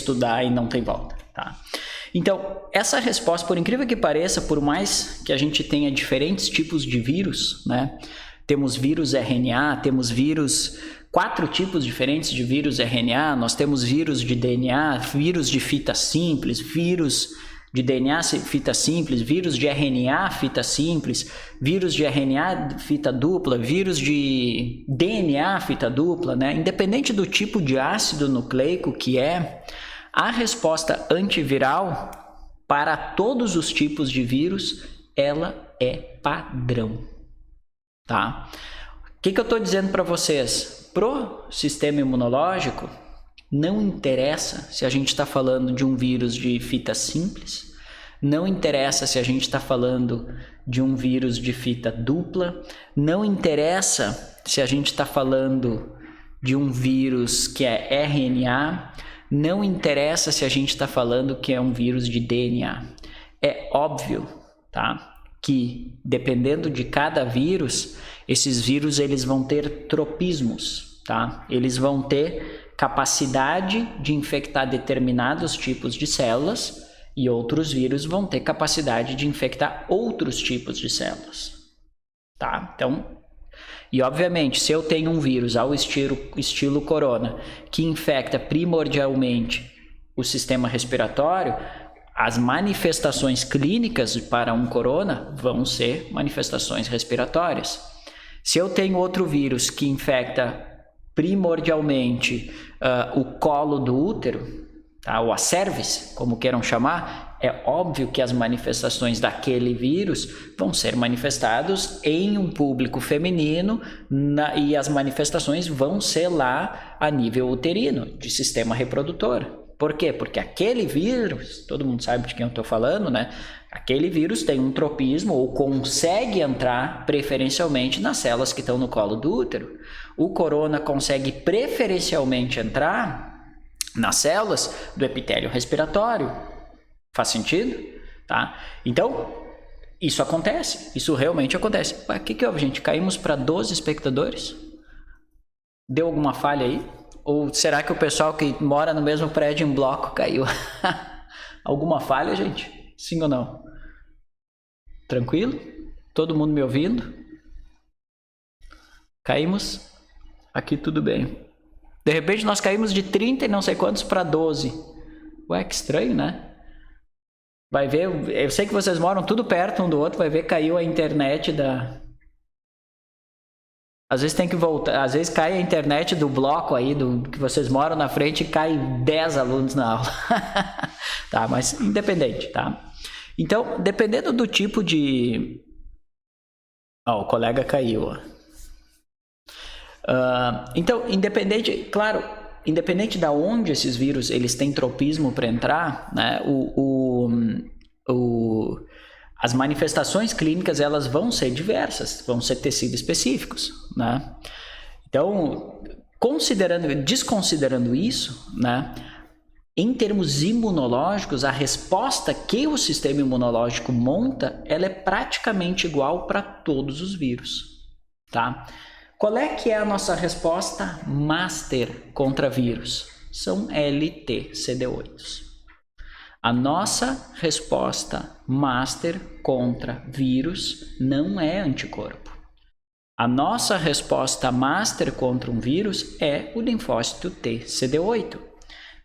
estudar e não tem volta, tá? Então, essa resposta, por incrível que pareça, por mais que a gente tenha diferentes tipos de vírus, né? Temos vírus RNA, temos vírus, 4 tipos diferentes de vírus RNA, nós temos vírus de DNA, vírus de fita simples, vírus de DNA fita simples, vírus de RNA fita simples, vírus de RNA fita dupla, vírus de DNA fita dupla, né? Independente do tipo de ácido nucleico que é, a resposta antiviral para todos os tipos de vírus, ela é padrão, tá? O que eu estou dizendo para vocês? Pro sistema imunológico, não interessa se a gente está falando de um vírus de fita simples, não interessa se a gente está falando de um vírus de fita dupla, não interessa se a gente está falando de um vírus que é RNA, não interessa se a gente está falando que é um vírus de DNA. É óbvio, tá? Que dependendo de cada vírus, esses vírus eles vão ter tropismos, tá? Eles vão ter capacidade de infectar determinados tipos de células e outros vírus vão ter capacidade de infectar outros tipos de células, tá? Então, e obviamente, se eu tenho um vírus ao estilo corona, que infecta primordialmente o sistema respiratório, as manifestações clínicas para um corona vão ser manifestações respiratórias. Se eu tenho outro vírus que infecta primordialmente o colo do útero, tá? Ou a cervix, como queiram chamar, é óbvio que as manifestações daquele vírus vão ser manifestadas em um público feminino e as manifestações vão ser lá a nível uterino, de sistema reprodutor. Por quê? Porque aquele vírus, todo mundo sabe de quem eu estou falando, né? Aquele vírus tem um tropismo ou consegue entrar preferencialmente nas células que estão no colo do útero. O corona consegue preferencialmente entrar nas células do epitélio respiratório. Faz sentido? Tá? Então, isso acontece. Isso realmente acontece. O que houve, gente? Caímos para 12 espectadores? Deu alguma falha aí? Ou será que o pessoal que mora no mesmo prédio em bloco caiu? Alguma falha, gente? Sim ou não? Tranquilo? Todo mundo me ouvindo? Caímos? Aqui tudo bem. De repente nós caímos de 30 e não sei quantos para 12. Ué, que estranho, né? Vai ver, eu sei que vocês moram tudo perto um do outro, vai ver caiu a internet da... Às vezes tem que voltar, às vezes cai a internet do bloco aí, do que vocês moram na frente e cai 10 alunos na aula. Tá, mas independente, tá? Então, dependendo do tipo de... Ó, o colega caiu, ó. Então, independente da onde esses vírus eles têm tropismo para entrar, né, as manifestações clínicas elas vão ser diversas, vão ser tecidos específicos, né? Então, desconsiderando isso, né, em termos imunológicos, a resposta que o sistema imunológico monta, ela é praticamente igual para todos os vírus, tá? Qual é que é a nossa resposta master contra vírus? São LT-CD8s. A nossa resposta master contra vírus não é anticorpo. A nossa resposta master contra um vírus é o linfócito T-CD8.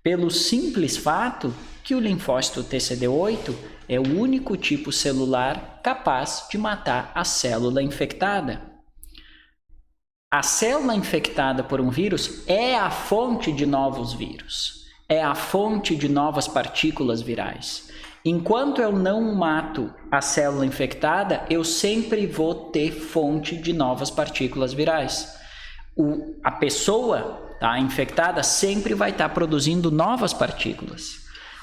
Pelo simples fato que o linfócito T-CD8 é o único tipo celular capaz de matar a célula infectada. A célula infectada por um vírus é a fonte de novos vírus, é a fonte de novas partículas virais. Enquanto eu não mato a célula infectada, eu sempre vou ter fonte de novas partículas virais. A pessoa infectada sempre vai estar produzindo novas partículas.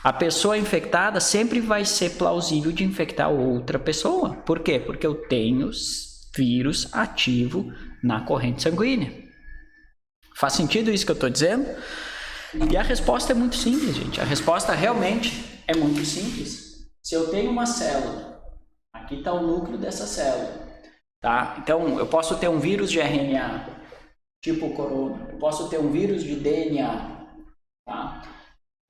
A pessoa infectada sempre vai ser plausível de infectar outra pessoa. Por quê? Porque eu tenho vírus ativo na corrente sanguínea. Faz sentido isso que eu estou dizendo? E a resposta é muito simples, gente. A resposta realmente é muito simples. Se eu tenho uma célula, aqui está o núcleo dessa célula, tá? Então, eu posso ter um vírus de RNA, tipo corona. Eu posso ter um vírus de DNA, tá?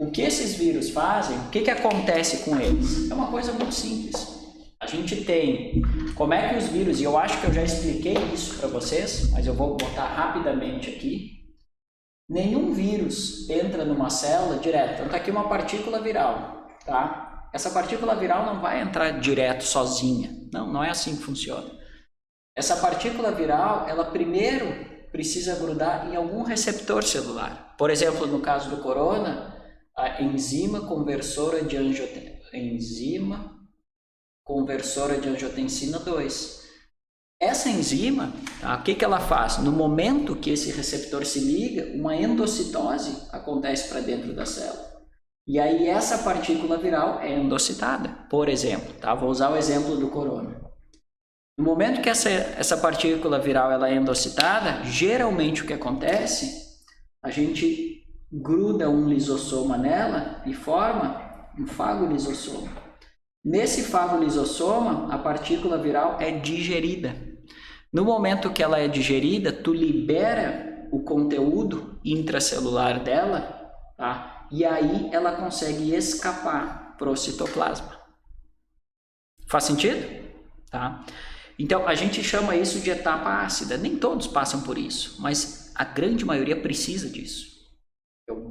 o que esses vírus fazem, o que acontece com eles? É uma coisa muito simples. A gente tem, como é que os vírus, e eu acho que eu já expliquei isso para vocês, mas eu vou botar rapidamente aqui. Nenhum vírus entra numa célula direto. Então tá aqui uma partícula viral, tá? Essa partícula viral não vai entrar direto sozinha. Não é assim que funciona. Essa partícula viral, ela primeiro precisa grudar em algum receptor celular. Por exemplo, no caso do corona, a enzima conversora de angiotensina 2. Essa enzima, tá, o que ela faz? No momento que esse receptor se liga, uma endocitose acontece para dentro da célula. E aí essa partícula viral é endocitada, por exemplo. Tá? Vou usar o exemplo do corona. No momento que essa partícula viral ela é endocitada, geralmente o que acontece, a gente gruda um lisossoma nela e forma um fagolissossoma. Nesse fagolissossoma, a partícula viral é digerida. No momento que ela é digerida, tu libera o conteúdo intracelular dela, tá? E aí ela consegue escapar para o citoplasma. Faz sentido? Tá? Então, a gente chama isso de etapa ácida. Nem todos passam por isso, mas a grande maioria precisa disso. Eu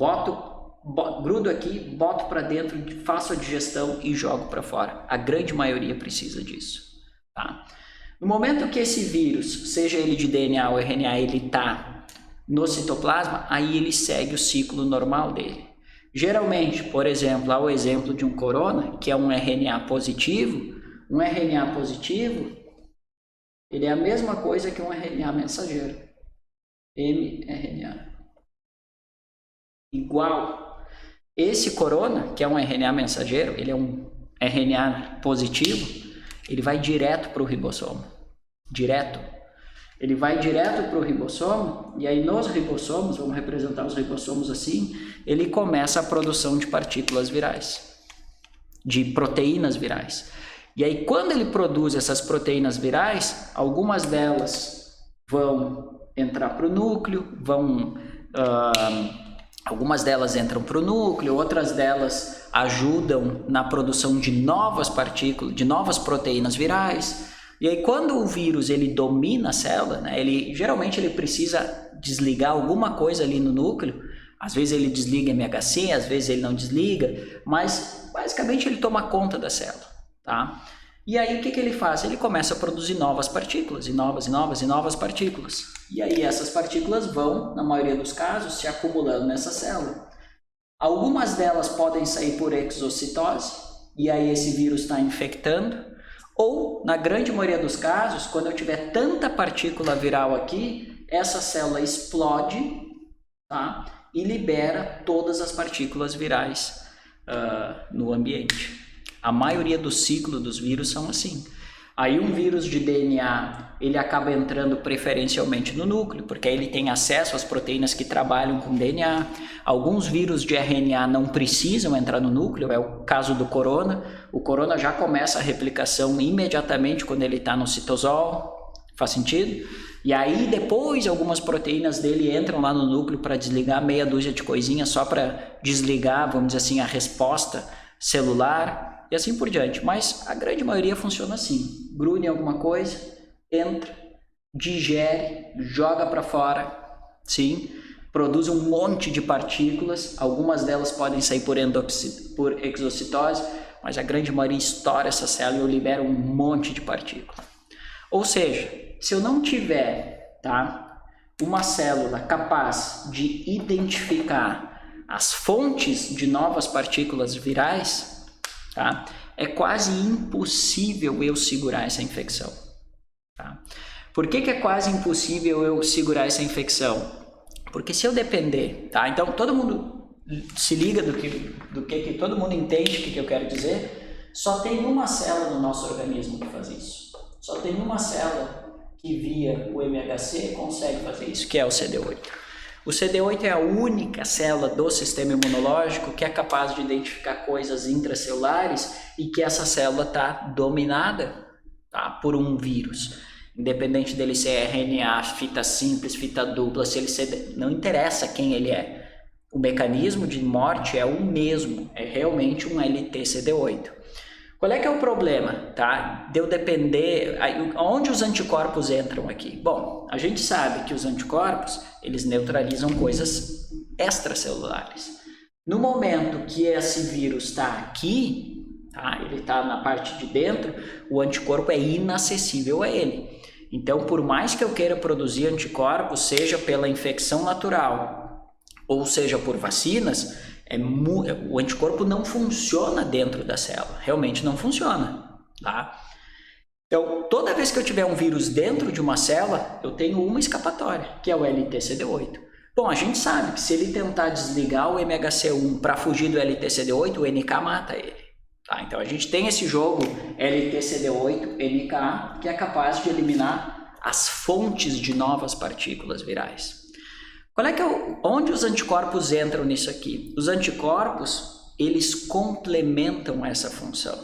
grudo aqui, boto para dentro, faço a digestão e jogo para fora. A grande maioria precisa disso. Tá? No momento que esse vírus, seja ele de DNA ou RNA, ele está no citoplasma, aí ele segue o ciclo normal dele. Geralmente, por exemplo, há o exemplo de um corona, que é um RNA positivo. Um RNA positivo, ele é a mesma coisa que um RNA mensageiro. mRNA. Igual. Esse corona, que é um RNA mensageiro, ele é um RNA positivo, ele vai direto para o ribossomo. Direto. Ele vai direto para o ribossomo, e aí nos ribossomos, vamos representar os ribossomos assim, ele começa a produção de partículas virais, de proteínas virais. E aí quando ele produz essas proteínas virais, algumas delas vão entrar para o núcleo, algumas delas entram para o núcleo, outras delas ajudam na produção de novas partículas, de novas proteínas virais. E aí quando o vírus ele domina a célula, né, geralmente ele precisa desligar alguma coisa ali no núcleo. Às vezes ele desliga MHC, às vezes ele não desliga, mas basicamente ele toma conta da célula. Tá? E aí o que ele faz? Ele começa a produzir novas partículas, e novas partículas. E aí essas partículas vão, na maioria dos casos, se acumulando nessa célula. Algumas delas podem sair por exocitose, e aí esse vírus está infectando. Ou, na grande maioria dos casos, quando eu tiver tanta partícula viral aqui, essa célula explode, tá? E libera todas as partículas virais no ambiente. A maioria do ciclo dos vírus são assim. Aí um vírus de DNA, ele acaba entrando preferencialmente no núcleo, porque aí ele tem acesso às proteínas que trabalham com DNA. Alguns vírus de RNA não precisam entrar no núcleo, é o caso do corona. O corona já começa a replicação imediatamente quando ele está no citosol. Faz sentido? E aí depois algumas proteínas dele entram lá no núcleo para desligar meia dúzia de coisinhas só para desligar, vamos dizer assim, a resposta celular. E assim por diante, mas a grande maioria funciona assim, gruda em alguma coisa, entra, digere, joga para fora, sim, produz um monte de partículas, algumas delas podem sair por exocitose, mas a grande maioria estoura essa célula e eu libero um monte de partículas. Ou seja, se eu não tiver, tá, uma célula capaz de identificar as fontes de novas partículas virais, tá? É quase impossível eu segurar essa infecção. Tá? Por que é quase impossível eu segurar essa infecção? Porque se eu depender, tá? Então todo mundo se liga do que todo mundo entende o que eu quero dizer. Só tem uma célula no nosso organismo que faz isso. Só tem uma célula que via o MHC consegue fazer isso, que é o CD8. O CD8 é a única célula do sistema imunológico que é capaz de identificar coisas intracelulares e que essa célula está dominada, tá, por um vírus. Independente dele ser RNA, fita simples, fita dupla, se ele ser, não interessa quem ele é. O mecanismo de morte é o mesmo, é realmente um LTCD8. Qual é que é o problema, tá? De eu depender, onde os anticorpos entram aqui? Bom, a gente sabe que os anticorpos, eles neutralizam coisas extracelulares. No momento que esse vírus está aqui, tá? Ele está na parte de dentro, o anticorpo é inacessível a ele. Então, por mais que eu queira produzir anticorpos, seja pela infecção natural, ou seja por vacinas, o anticorpo não funciona dentro da célula, realmente não funciona, tá? Então, toda vez que eu tiver um vírus dentro de uma célula, eu tenho uma escapatória, que é o LTCD8. Bom, a gente sabe que se ele tentar desligar o MHC1 para fugir do LTCD8, o NK mata ele. Tá? Então, a gente tem esse jogo LTCD8, NK, que é capaz de eliminar as fontes de novas partículas virais. Qual é que onde os anticorpos entram nisso aqui? Os anticorpos, eles complementam essa função,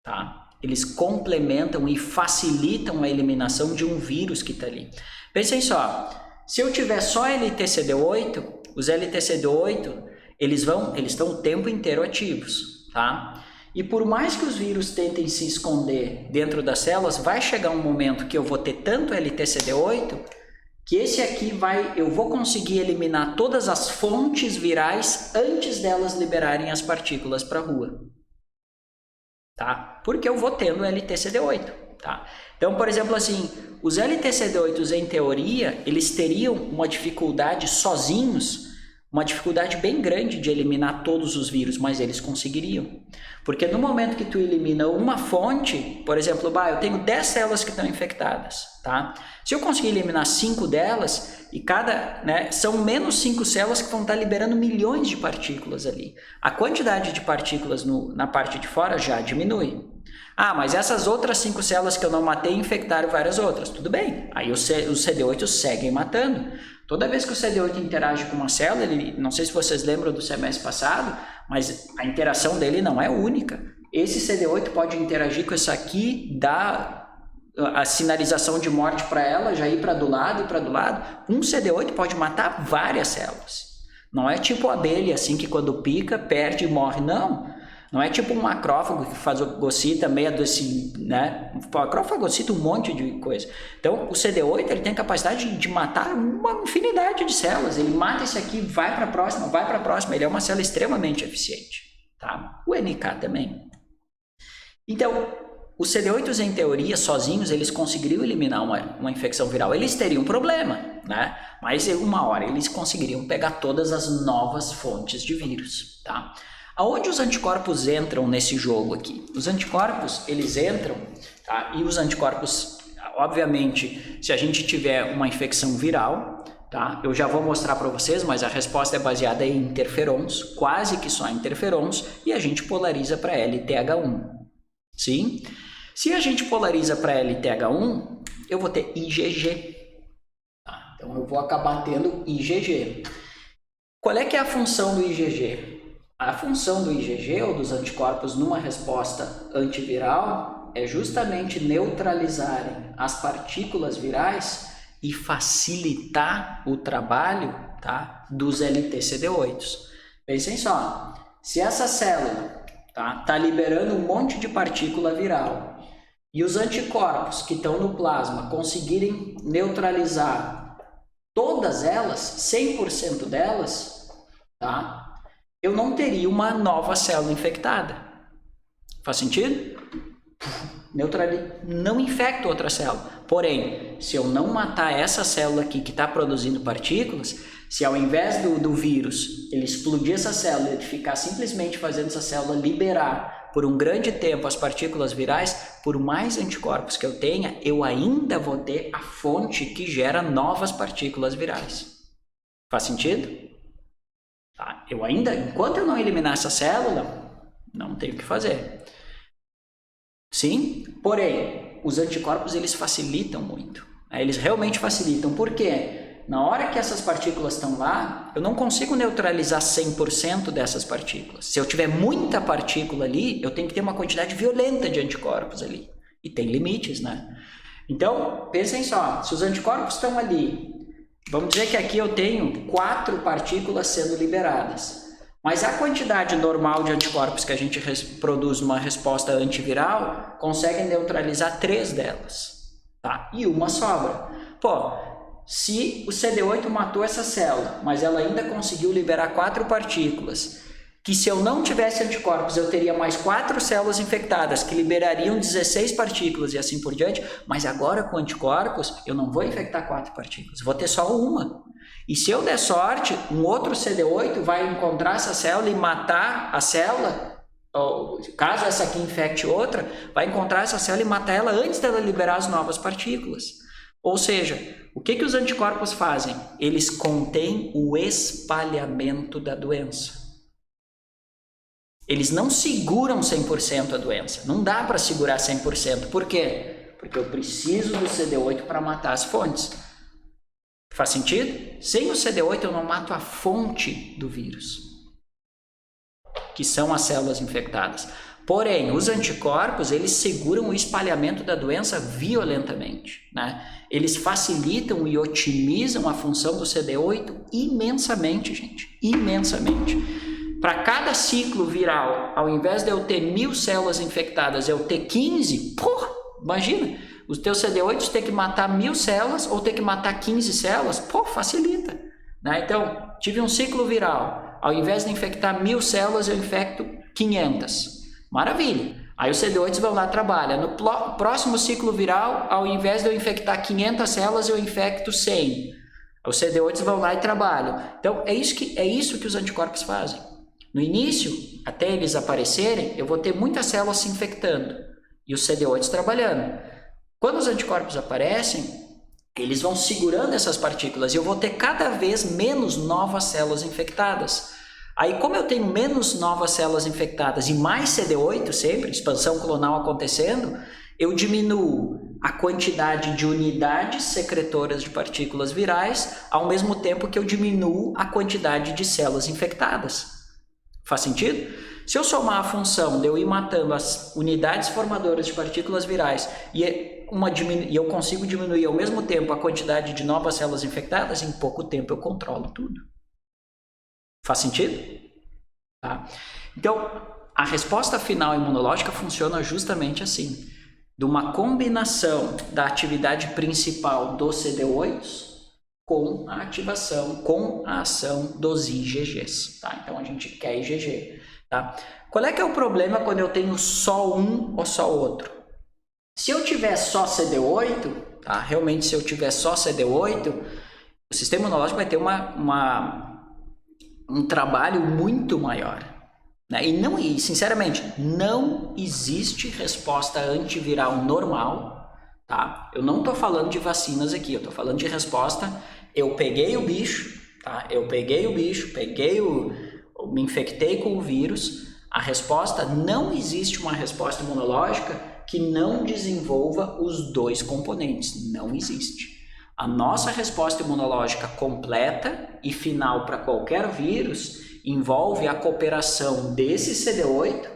tá? Eles complementam e facilitam a eliminação de um vírus que está ali. Pensem só, se eu tiver só LTCD8, os LTCD8, eles estão o tempo inteiro ativos, tá? E por mais que os vírus tentem se esconder dentro das células, vai chegar um momento que eu vou ter tanto LTCD8 que esse aqui eu vou conseguir eliminar todas as fontes virais antes delas liberarem as partículas para a rua. Tá? Porque eu vou tendo LTCD8. Tá? Então, por exemplo, assim, os LTCD8s, em teoria, eles teriam uma dificuldade sozinhos, uma dificuldade bem grande de eliminar todos os vírus, mas eles conseguiriam. Porque no momento que tu elimina uma fonte, por exemplo, eu tenho 10 células que estão infectadas, tá? Se eu conseguir eliminar 5 delas, e são menos 5 células que vão estar liberando milhões de partículas ali. A quantidade de partículas na parte de fora já diminui. Ah, mas essas outras 5 células que eu não matei infectaram várias outras. Tudo bem, aí os CD8 seguem matando. Toda vez que o CD8 interage com uma célula, não sei se vocês lembram do semestre passado, mas a interação dele não é única. Esse CD8 pode interagir com essa aqui, dar a sinalização de morte para ela, já ir para do lado e para do lado. Um CD8 pode matar várias células. Não é tipo a abelha, assim, que quando pica, perde e morre. Não é tipo um macrófago que fagocita meia desse, né? O macrófago fagocita um monte de coisa. Então, o CD8 ele tem a capacidade de matar uma infinidade de células. Ele mata esse aqui, vai para a próxima. Ele é uma célula extremamente eficiente. Tá? O NK também. Então, os CD8s, em teoria, sozinhos, eles conseguiriam eliminar uma infecção viral. Eles teriam um problema, né? Mas uma hora eles conseguiriam pegar todas as novas fontes de vírus, tá? Aonde os anticorpos entram nesse jogo aqui? Os anticorpos, eles entram, tá? E os anticorpos, obviamente, se a gente tiver uma infecção viral, tá? Eu já vou mostrar para vocês, mas a resposta é baseada em interferons, quase que só interferons, e a gente polariza para LTH1. Sim? Se a gente polariza para LTH1, eu vou ter IgG. Tá? Então, eu vou acabar tendo IgG. Qual é que é a função do IgG? A função do IgG, ou dos anticorpos, numa resposta antiviral, é justamente neutralizarem as partículas virais e facilitar o trabalho, tá, dos LTCD8s. Pensem só, se essa célula tá liberando um monte de partícula viral e os anticorpos que estão no plasma conseguirem neutralizar todas elas, 100% delas, tá? Eu não teria uma nova célula infectada. Faz sentido? Não infecta outra célula. Porém, se eu não matar essa célula aqui que está produzindo partículas, se ao invés do vírus ele explodir essa célula e ficar simplesmente fazendo essa célula liberar por um grande tempo as partículas virais, por mais anticorpos que eu tenha, eu ainda vou ter a fonte que gera novas partículas virais. Faz sentido? Tá? Enquanto eu não eliminar essa célula, não tenho o que fazer. Sim? Porém, os anticorpos eles facilitam muito. Eles realmente facilitam. Por quê? Na hora que essas partículas estão lá, eu não consigo neutralizar 100% dessas partículas. Se eu tiver muita partícula ali, eu tenho que ter uma quantidade violenta de anticorpos ali. E tem limites, né? Então, pensem só, se os anticorpos estão ali Vamos dizer que aqui eu tenho 4 partículas sendo liberadas. Mas a quantidade normal de anticorpos que a gente produz numa resposta antiviral consegue neutralizar 3 delas, tá? E uma sobra. Pô, se o CD8 matou essa célula, mas ela ainda conseguiu liberar 4 partículas, que se eu não tivesse anticorpos eu teria mais 4 células infectadas que liberariam 16 partículas e assim por diante, mas agora com anticorpos eu não vou infectar 4 partículas, vou ter só uma. E se eu der sorte, um outro CD8 vai encontrar essa célula e matar a célula, ou caso essa aqui infecte outra, vai encontrar essa célula e matar ela antes dela liberar as novas partículas. Ou seja, o que os anticorpos fazem? Eles contêm o espalhamento da doença. Eles não seguram 100% a doença. Não dá para segurar 100%. Por quê? Porque eu preciso do CD8 para matar as fontes. Faz sentido? Sem o CD8 eu não mato a fonte do vírus, que são as células infectadas. Porém, os anticorpos, eles seguram o espalhamento da doença violentamente, né? Eles facilitam e otimizam a função do CD8 imensamente, gente. Imensamente. Para cada ciclo viral, ao invés de eu ter 1000 células infectadas, eu ter 15, porra, imagina, os teus CD8 ter que matar 1000 células ou ter que matar 15 células, pô, facilita, né? Então, tive um ciclo viral, ao invés de infectar 1000 células, eu infecto 500, maravilha. Aí os CD8 vão lá e trabalham. No próximo ciclo viral, ao invés de eu infectar 500 células, eu infecto 100. Os CD8 vão lá e trabalham. Então, é isso que os anticorpos fazem. No início, até eles aparecerem, eu vou ter muitas células se infectando e os CD8 trabalhando. Quando os anticorpos aparecem, eles vão segurando essas partículas e eu vou ter cada vez menos novas células infectadas. Aí, como eu tenho menos novas células infectadas e mais CD8 sempre, expansão clonal acontecendo, eu diminuo a quantidade de unidades secretoras de partículas virais, ao mesmo tempo que eu diminuo a quantidade de células infectadas. Faz sentido? Se eu somar a função de eu ir matando as unidades formadoras de partículas virais e eu consigo diminuir ao mesmo tempo a quantidade de novas células infectadas, em pouco tempo eu controlo tudo. Faz sentido? Tá? Então, a resposta final imunológica funciona justamente assim. De uma combinação da atividade principal dos CD8s com a ativação, com a ação dos IgGs. Tá? Então, a gente quer IgG. Tá? Qual é que é o problema quando eu tenho só um ou só outro? Se eu tiver só CD8, tá? Realmente se eu tiver só CD8, o sistema imunológico vai ter um trabalho muito maior. Né? E sinceramente, não existe resposta antiviral normal. Tá? Eu não estou falando de vacinas aqui, eu estou falando de resposta. Eu peguei o bicho, tá? Me infectei com o vírus. A resposta, não existe uma resposta imunológica que não desenvolva os dois componentes. Não existe. A nossa resposta imunológica completa e final para qualquer vírus envolve a cooperação desse CD8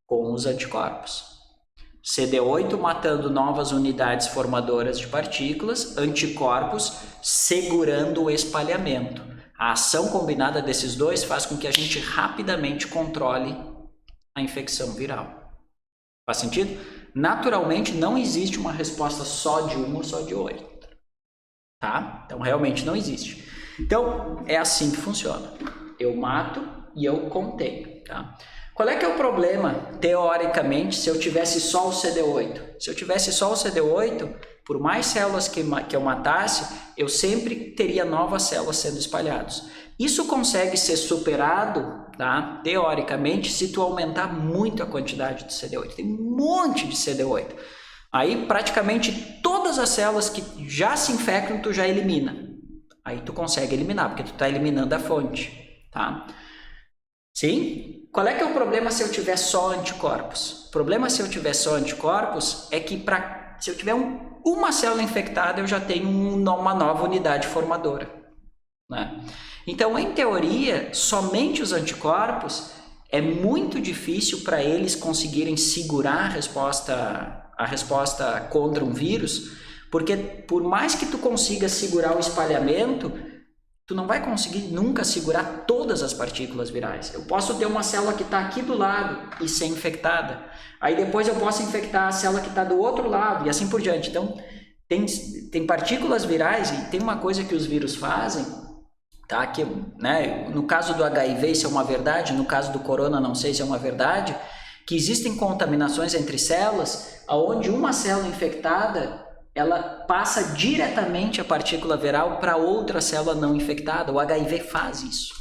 com os anticorpos. CD8 matando novas unidades formadoras de partículas, anticorpos segurando o espalhamento. A ação combinada desses dois faz com que a gente rapidamente controle a infecção viral. Faz sentido? Naturalmente, não existe uma resposta só de uma ou só de outra. Tá? Então, realmente não existe. Então, é assim que funciona. Eu mato e eu contenho. Tá? Qual é que é o problema, teoricamente, se eu tivesse só o CD8? Se eu tivesse só o CD8, por mais células que eu matasse, eu sempre teria novas células sendo espalhadas. Isso consegue ser superado, tá? Teoricamente, se tu aumentar muito a quantidade de CD8. Tem um monte de CD8. Aí, praticamente, todas as células que já se infectam, tu já elimina. Aí tu consegue eliminar, porque tu está eliminando a fonte, tá? Sim? Qual é que é o problema se eu tiver só anticorpos? O problema se eu tiver só anticorpos é que se eu tiver uma célula infectada, eu já tenho uma nova unidade formadora. Né? Então, em teoria, somente os anticorpos é muito difícil para eles conseguirem segurar a resposta contra um vírus, Porque por mais que tu consiga segurar o espalhamento, tu não vai conseguir nunca segurar todas as partículas virais. Eu posso ter uma célula que está aqui do lado e ser infectada. Aí depois eu posso infectar a célula que está do outro lado e assim por diante. Então, tem partículas virais e tem uma coisa que os vírus fazem, tá? Que, né, no caso do HIV isso é uma verdade, no caso do corona não sei se é uma verdade, que existem contaminações entre células, onde uma célula infectada ela passa diretamente a partícula viral para outra célula não infectada. O HIV faz isso,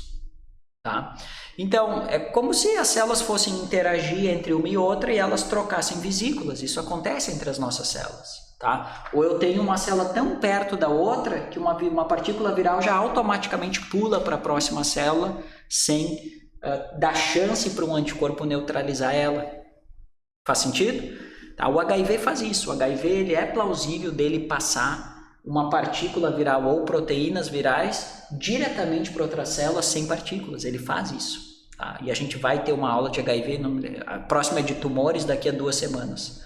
tá? Então, é como se as células fossem interagir entre uma e outra e elas trocassem vesículas. Isso acontece entre as nossas células, tá? Ou eu tenho uma célula tão perto da outra que uma partícula viral já automaticamente pula para a próxima célula sem dar chance para um anticorpo neutralizar ela. Faz sentido? Tá? O HIV faz isso. O HIV ele é plausível dele passar uma partícula viral ou proteínas virais diretamente para outra célula sem partículas. Ele faz isso. Tá? E a gente vai ter uma aula de HIV, a próxima é de tumores, daqui a 2 semanas.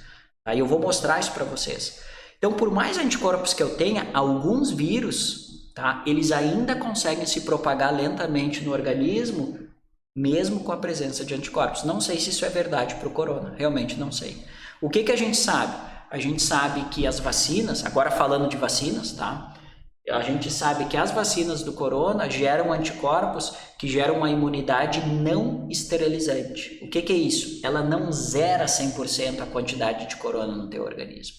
Aí eu vou mostrar isso para vocês. Então, por mais anticorpos que eu tenha, alguns vírus, tá? Eles ainda conseguem se propagar lentamente no organismo, mesmo com a presença de anticorpos. Não sei se isso é verdade para o corona, realmente não sei. O que a gente sabe? A gente sabe que as vacinas, agora falando de vacinas, tá? A gente sabe que as vacinas do corona geram anticorpos que geram uma imunidade não esterilizante. O que é isso? Ela não zera 100% a quantidade de corona no teu organismo,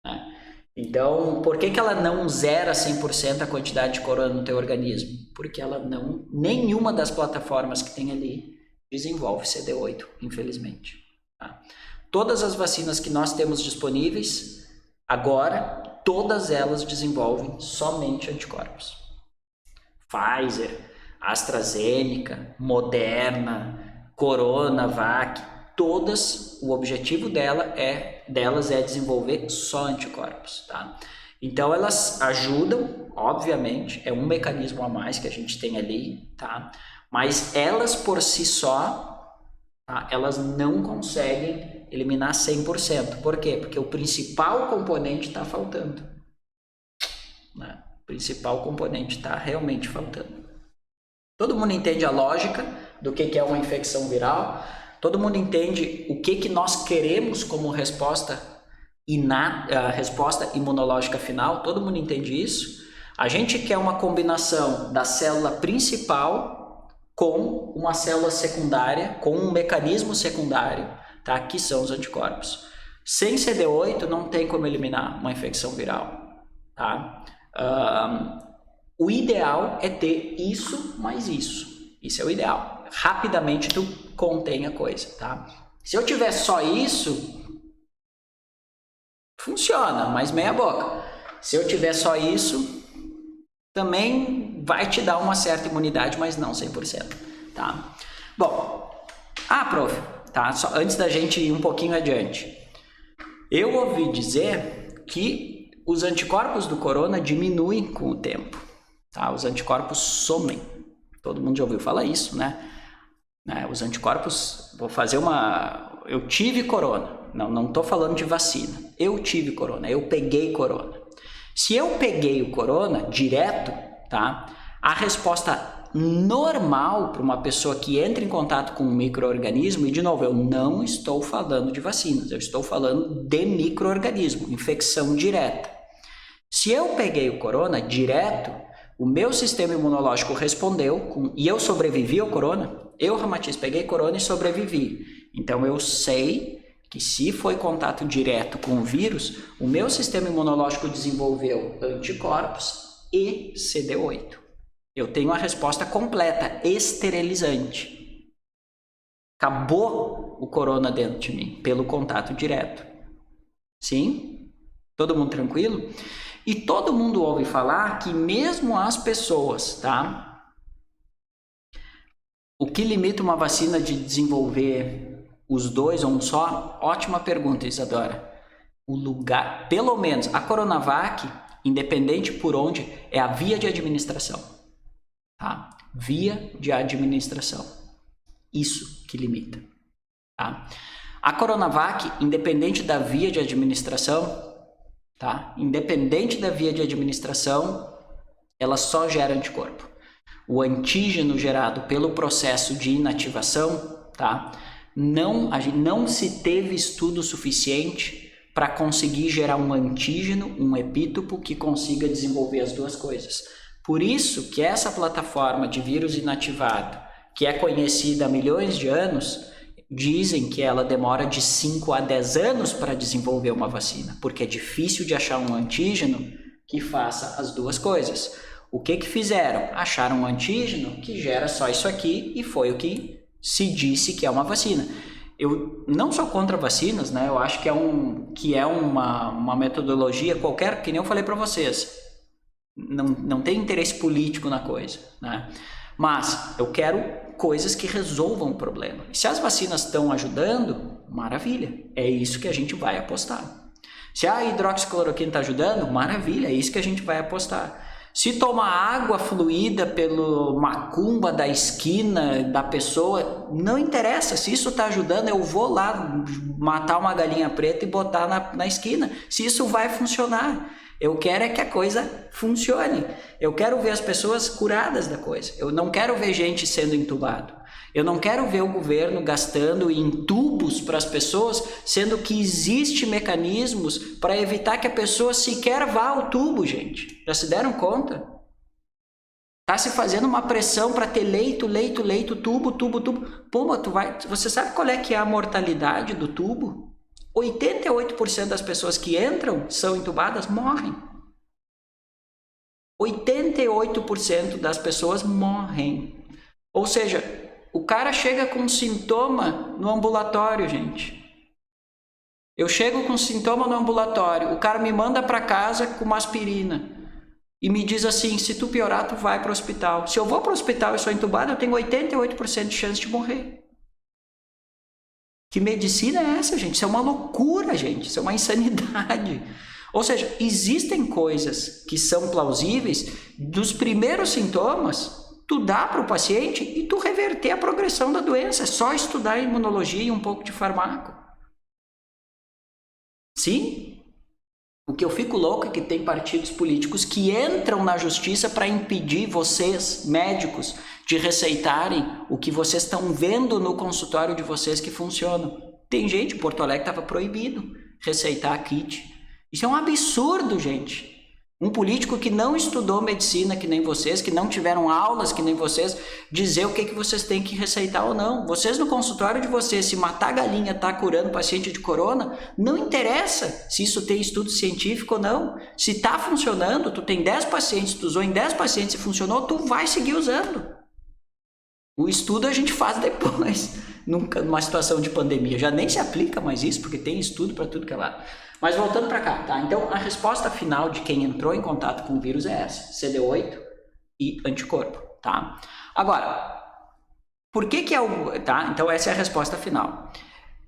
né? Então, por que ela não zera 100% a quantidade de corona no teu organismo? Porque ela não, nenhuma das plataformas que tem ali desenvolve CD8, infelizmente, tá? Todas as vacinas que nós temos disponíveis, agora, todas elas desenvolvem somente anticorpos. Pfizer, AstraZeneca, Moderna, Coronavac, todas, o objetivo delas é desenvolver só anticorpos, tá? Então elas ajudam, obviamente, é um mecanismo a mais que a gente tem ali, tá? Mas elas por si só, tá? Elas não conseguem eliminar 100%. Por quê? Porque o principal componente está faltando, né? O principal componente está realmente faltando. Todo mundo entende a lógica do que é uma infecção viral? Todo mundo entende o que nós queremos como resposta resposta imunológica final? Todo mundo entende isso? A gente quer uma combinação da célula principal com uma célula secundária, com um mecanismo secundário, tá? Que são os anticorpos. Sem CD8 não tem como eliminar uma infecção viral, tá? O ideal é ter isso mais isso. Isso é o ideal. Rapidamente tu contém a coisa, tá? Se eu tiver só isso, funciona, mas meia boca. Se eu tiver só isso, também vai te dar uma certa imunidade, mas não 100%, tá? Bom, prof, tá? Só antes da gente ir um pouquinho adiante. Eu ouvi dizer que os anticorpos do corona diminuem com o tempo, tá? Os anticorpos somem. Todo mundo já ouviu falar isso, né? Os anticorpos, vou fazer eu tive corona, não estou falando de vacina, eu tive corona, eu peguei corona. Se eu peguei o corona direto, tá? A resposta normal para uma pessoa que entra em contato com um micro-organismo, e de novo, eu não estou falando de vacinas, eu estou falando de micro-organismo, infecção direta. Se eu peguei o corona direto, o meu sistema imunológico respondeu e eu sobrevivi ao corona. Eu, Ramatiz, peguei corona e sobrevivi. Então eu sei que se foi contato direto com o vírus, o meu sistema imunológico desenvolveu anticorpos e CD8. Eu tenho a resposta completa, esterilizante. Acabou o corona dentro de mim, pelo contato direto. Sim? Todo mundo tranquilo? E todo mundo ouve falar que mesmo as pessoas, tá? O que limita uma vacina de desenvolver os dois ou um só? Ótima pergunta, Isadora. O lugar, pelo menos a Coronavac, independente por onde, é a via de administração, tá? Via de administração. Isso que limita, tá? A Coronavac, independente da via de administração, tá? Independente da via de administração, ela só gera anticorpo. O antígeno gerado pelo processo de inativação, tá? Não se teve estudo suficiente para conseguir gerar um antígeno, um epítopo que consiga desenvolver as duas coisas. Por isso que essa plataforma de vírus inativado, que é conhecida há milhões de anos, dizem que ela demora de 5 a 10 anos para desenvolver uma vacina, porque é difícil de achar um antígeno que faça as duas coisas. O que fizeram? Acharam um antígeno que gera só isso aqui e foi o que se disse que é uma vacina. Eu não sou contra vacinas, né? Eu acho que é uma metodologia qualquer, que nem eu falei para vocês. Não tem interesse político na coisa, né? Mas eu quero coisas que resolvam o problema. E se as vacinas estão ajudando, maravilha, é isso que a gente vai apostar. Se a hidroxicloroquina está ajudando, maravilha, é isso que a gente vai apostar. Se tomar água fluida pelo macumba da esquina da pessoa, não interessa. Se isso está ajudando, eu vou lá matar uma galinha preta e botar na esquina. Se isso vai funcionar. Eu quero é que a coisa funcione. Eu quero ver as pessoas curadas da coisa. Eu não quero ver gente sendo entubado. Eu não quero ver o governo gastando em tubos para as pessoas, sendo que existem mecanismos para evitar que a pessoa sequer vá ao tubo, gente. Já se deram conta? Está se fazendo uma pressão para ter leito, tubo. Pô, você sabe qual é que é a mortalidade do tubo? 88% das pessoas que entram, são entubadas, morrem. 88% das pessoas morrem. Ou seja, o cara chega com sintoma no ambulatório, gente. Eu chego com sintoma no ambulatório, o cara me manda para casa com uma aspirina e me diz assim, se tu piorar, tu vai para o hospital. Se eu vou para o hospital e sou entubado, eu tenho 88% de chance de morrer. Que medicina é essa, gente? Isso é uma loucura, gente. Isso é uma insanidade. Ou seja, existem coisas que são plausíveis. Dos primeiros sintomas, tu dá para o paciente e tu reverter a progressão da doença. É só estudar imunologia e um pouco de fármaco. Sim? O que eu fico louco é que tem partidos políticos que entram na justiça para impedir vocês, médicos, de receitarem o que vocês estão vendo no consultório de vocês que funcionam. Tem gente, em Porto Alegre estava proibido receitar kit. Isso é um absurdo, gente. Um político que não estudou medicina que nem vocês, que não tiveram aulas que nem vocês, dizer o que vocês têm que receitar ou não. Vocês no consultório de vocês, se matar galinha está curando paciente de corona, não interessa se isso tem estudo científico ou não. Se está funcionando, tu tem 10 pacientes, tu usou em 10 pacientes e funcionou, tu vai seguir usando. O estudo a gente faz depois, numa situação de pandemia. Já nem se aplica mais isso, porque tem estudo para tudo que é lá. Mas voltando para cá, tá? Então, a resposta final de quem entrou em contato com o vírus é essa, CD8 e anticorpo, tá? Agora, por que é o... Tá? Então, essa é a resposta final.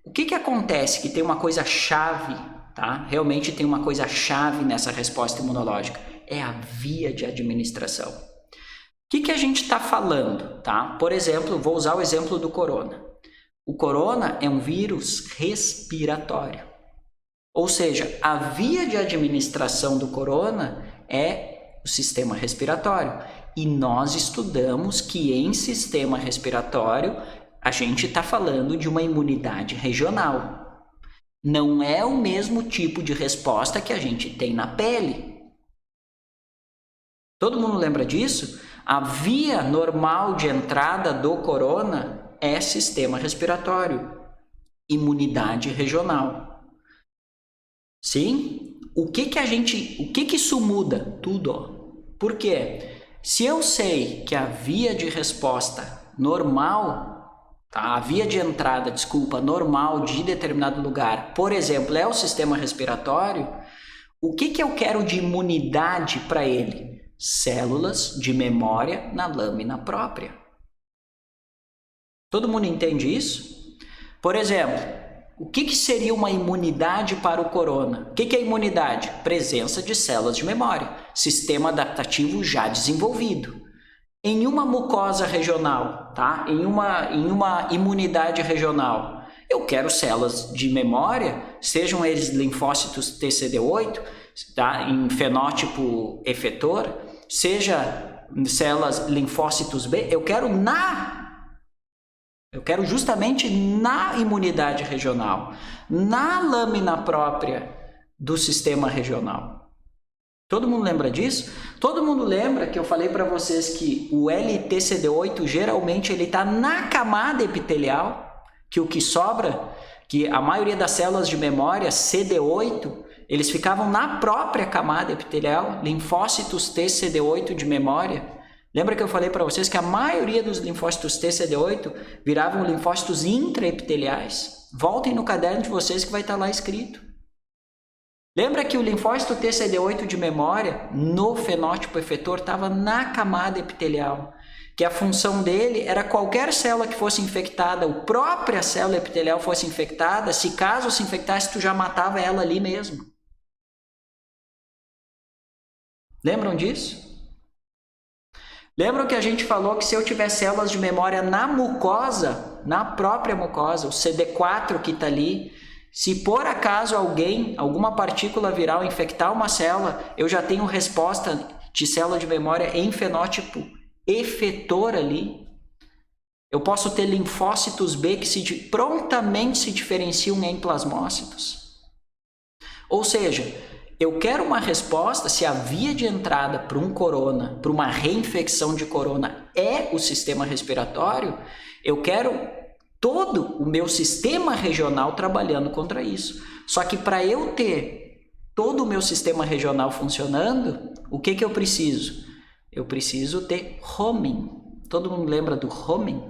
O que acontece que tem uma coisa chave, tá? Realmente tem uma coisa chave nessa resposta imunológica, é a via de administração. O que a gente está falando, tá? Por exemplo, vou usar o exemplo do corona. O corona é um vírus respiratório. Ou seja, a via de administração do corona é o sistema respiratório. E nós estudamos que em sistema respiratório a gente está falando de uma imunidade regional. Não é o mesmo tipo de resposta que a gente tem na pele. Todo mundo lembra disso? A via normal de entrada do corona é sistema respiratório, imunidade regional. Sim? O que isso muda? Tudo, ó. Por quê? Se eu sei que a via de resposta normal, tá? A via de entrada, normal de determinado lugar, por exemplo, é o sistema respiratório, o que eu quero de imunidade para ele? Células de memória na lâmina própria. Todo mundo entende isso? Por exemplo, o que seria uma imunidade para o corona? O que é imunidade? Presença de células de memória, sistema adaptativo já desenvolvido. Em uma mucosa regional, tá? Em uma imunidade regional, eu quero células de memória, sejam eles linfócitos TCD8, tá? Em fenótipo efetor, seja células linfócitos B, eu quero justamente na imunidade regional, na lâmina própria do sistema regional. Todo mundo lembra disso? Todo mundo lembra que eu falei para vocês que o LTCD8 geralmente ele está na camada epitelial, que o que sobra, que a maioria das células de memória CD8, eles ficavam na própria camada epitelial, linfócitos TCD8 de memória. Lembra que eu falei para vocês que a maioria dos linfócitos TCD8 viravam linfócitos intraepiteliais? Voltem no caderno de vocês que vai estar lá escrito. Lembra que o linfócito TCD8 de memória, no fenótipo efetor, estava na camada epitelial, que a função dele era qualquer célula que fosse infectada, a própria célula epitelial fosse infectada, se caso se infectasse, tu já matava ela ali mesmo. Lembram disso? Lembram que a gente falou que se eu tiver células de memória na mucosa, na própria mucosa, o CD4 que está ali, se por acaso alguma partícula viral infectar uma célula, eu já tenho resposta de célula de memória em fenótipo efetor ali. Eu posso ter linfócitos B que prontamente se diferenciam em plasmócitos. Ou seja, eu quero uma resposta se a via de entrada para um corona, para uma reinfecção de corona é o sistema respiratório, eu quero todo o meu sistema regional trabalhando contra isso. Só que para eu ter todo o meu sistema regional funcionando, o que eu preciso? Eu preciso ter homing. Todo mundo lembra do homing?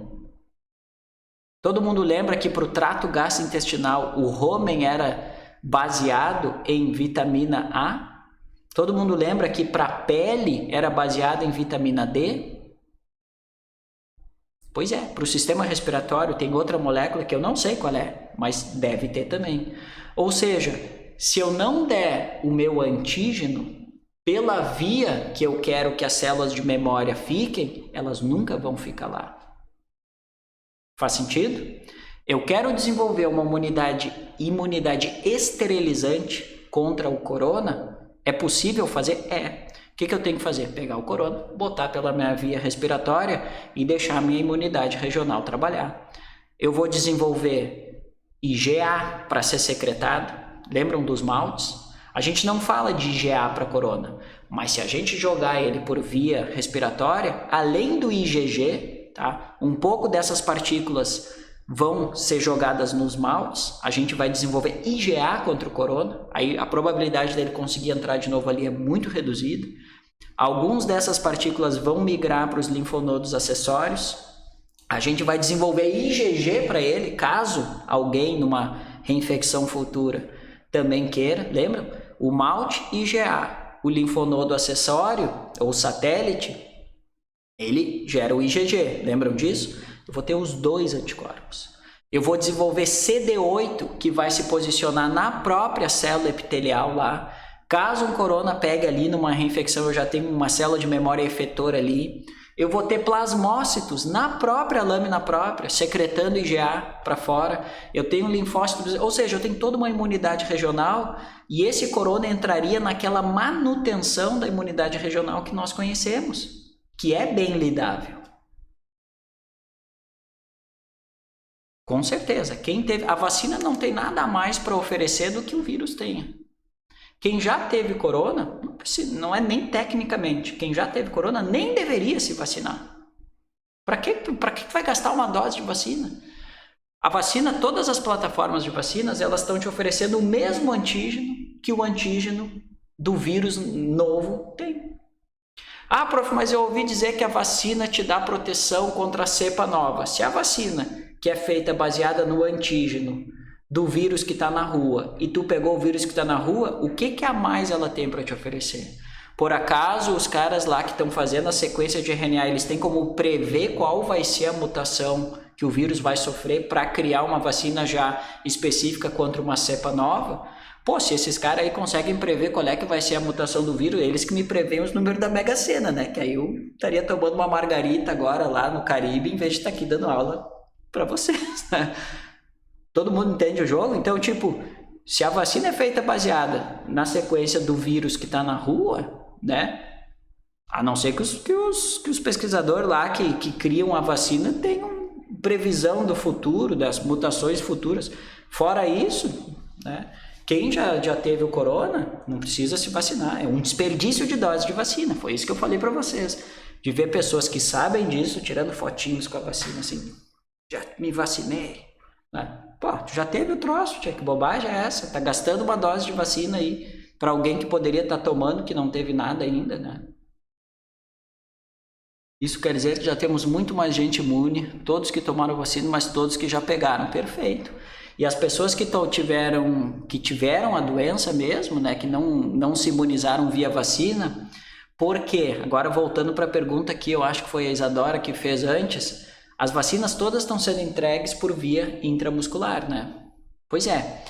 Todo mundo lembra que para o trato gastrointestinal o homing era baseado em vitamina A? Todo mundo lembra que para a pele era baseado em vitamina D? Pois é, para o sistema respiratório tem outra molécula que eu não sei qual é, mas deve ter também. Ou seja, se eu não der o meu antígeno pela via que eu quero que as células de memória fiquem, elas nunca vão ficar lá. Faz sentido? Eu quero desenvolver uma imunidade esterilizante contra o corona? É possível fazer? É. O que eu tenho que fazer? Pegar o corona, botar pela minha via respiratória e deixar a minha imunidade regional trabalhar. Eu vou desenvolver IgA para ser secretado. Lembram dos maltes? A gente não fala de IgA para corona, mas se a gente jogar ele por via respiratória, além do IgG, tá? Um pouco dessas partículas vão ser jogadas nos maltes, a gente vai desenvolver IgA contra o corona, aí a probabilidade dele conseguir entrar de novo ali é muito reduzida. Algumas dessas partículas vão migrar para os linfonodos acessórios, a gente vai desenvolver IgG para ele, caso alguém numa reinfecção futura também queira, lembra? O malte IgA, o linfonodo acessório ou satélite, ele gera o IgG, lembram disso? Eu vou ter os dois anticorpos. Eu vou desenvolver CD8, que vai se posicionar na própria célula epitelial lá. Caso um corona pegue ali numa reinfecção, eu já tenho uma célula de memória efetor ali. Eu vou ter plasmócitos na própria lâmina própria, secretando IgA para fora. Eu tenho linfócitos, ou seja, eu tenho toda uma imunidade regional e esse corona entraria naquela manutenção da imunidade regional que nós conhecemos, que é bem lidável. Com certeza, quem teve a vacina não tem nada a mais para oferecer do que o vírus tenha. Quem já teve corona, não é nem tecnicamente, quem já teve corona nem deveria se vacinar. Para que vai gastar uma dose de vacina? A vacina, todas as plataformas de vacinas, elas estão te oferecendo o mesmo antígeno que o antígeno do vírus novo tem. Ah, prof, mas eu ouvi dizer que a vacina te dá proteção contra a cepa nova. Se a vacina, que é feita baseada no antígeno do vírus que está na rua, e tu pegou o vírus que está na rua, o que a mais ela tem para te oferecer? Por acaso, os caras lá que estão fazendo a sequência de RNA, eles têm como prever qual vai ser a mutação que o vírus vai sofrer para criar uma vacina já específica contra uma cepa nova? Pô, se esses caras aí conseguem prever qual é que vai ser a mutação do vírus, eles que me preveem os números da Mega Sena, né? Que aí eu estaria tomando uma margarita agora lá no Caribe, em vez de estar aqui dando aula para vocês, né? Todo mundo entende o jogo? Então, tipo, Se a vacina é feita baseada na sequência do vírus que está na rua, né? A não ser que os pesquisadores lá que criam a vacina tenham previsão do futuro, das mutações futuras. Fora isso, né? Quem já teve o corona não precisa se vacinar. É um desperdício de dose de vacina. Foi isso que eu falei para vocês. De ver pessoas que sabem disso tirando fotinhos com a vacina assim. Já me vacinei. Né? Pô, tu já teve o troço, tia. Que bobagem é essa? Tá gastando uma dose de vacina aí para alguém que poderia estar tomando que não teve nada ainda, né? Isso quer dizer que já temos muito mais gente imune, todos que tomaram vacina, mas todos que já pegaram, perfeito. E as pessoas que tiveram a doença mesmo, né, que não se imunizaram via vacina, por quê? Agora voltando para a pergunta que eu acho que foi a Isadora que fez antes, as vacinas todas estão sendo entregues por via intramuscular, né? Pois é,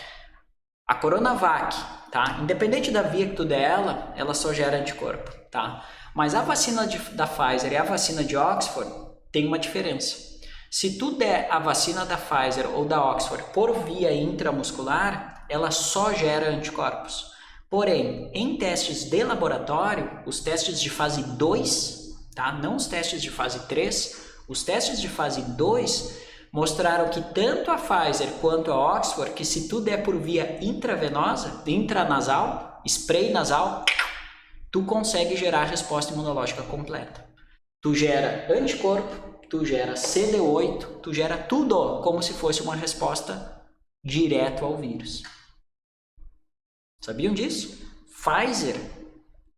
a Coronavac, tá? Independente da via que tu der ela só gera anticorpo, tá? Mas a vacina da Pfizer e a vacina de Oxford tem uma diferença. Se tu der a vacina da Pfizer ou da Oxford por via intramuscular, ela só gera anticorpos. Porém, em testes de laboratório, os testes de fase 2, tá? Não os testes de fase 3, os testes de fase 2 mostraram que tanto a Pfizer quanto a Oxford, que se tu der por via intravenosa, intranasal, spray nasal, tu consegue gerar resposta imunológica completa. Tu gera anticorpo, tu gera CD8, tu gera tudo como se fosse uma resposta direto ao vírus. Sabiam disso? Pfizer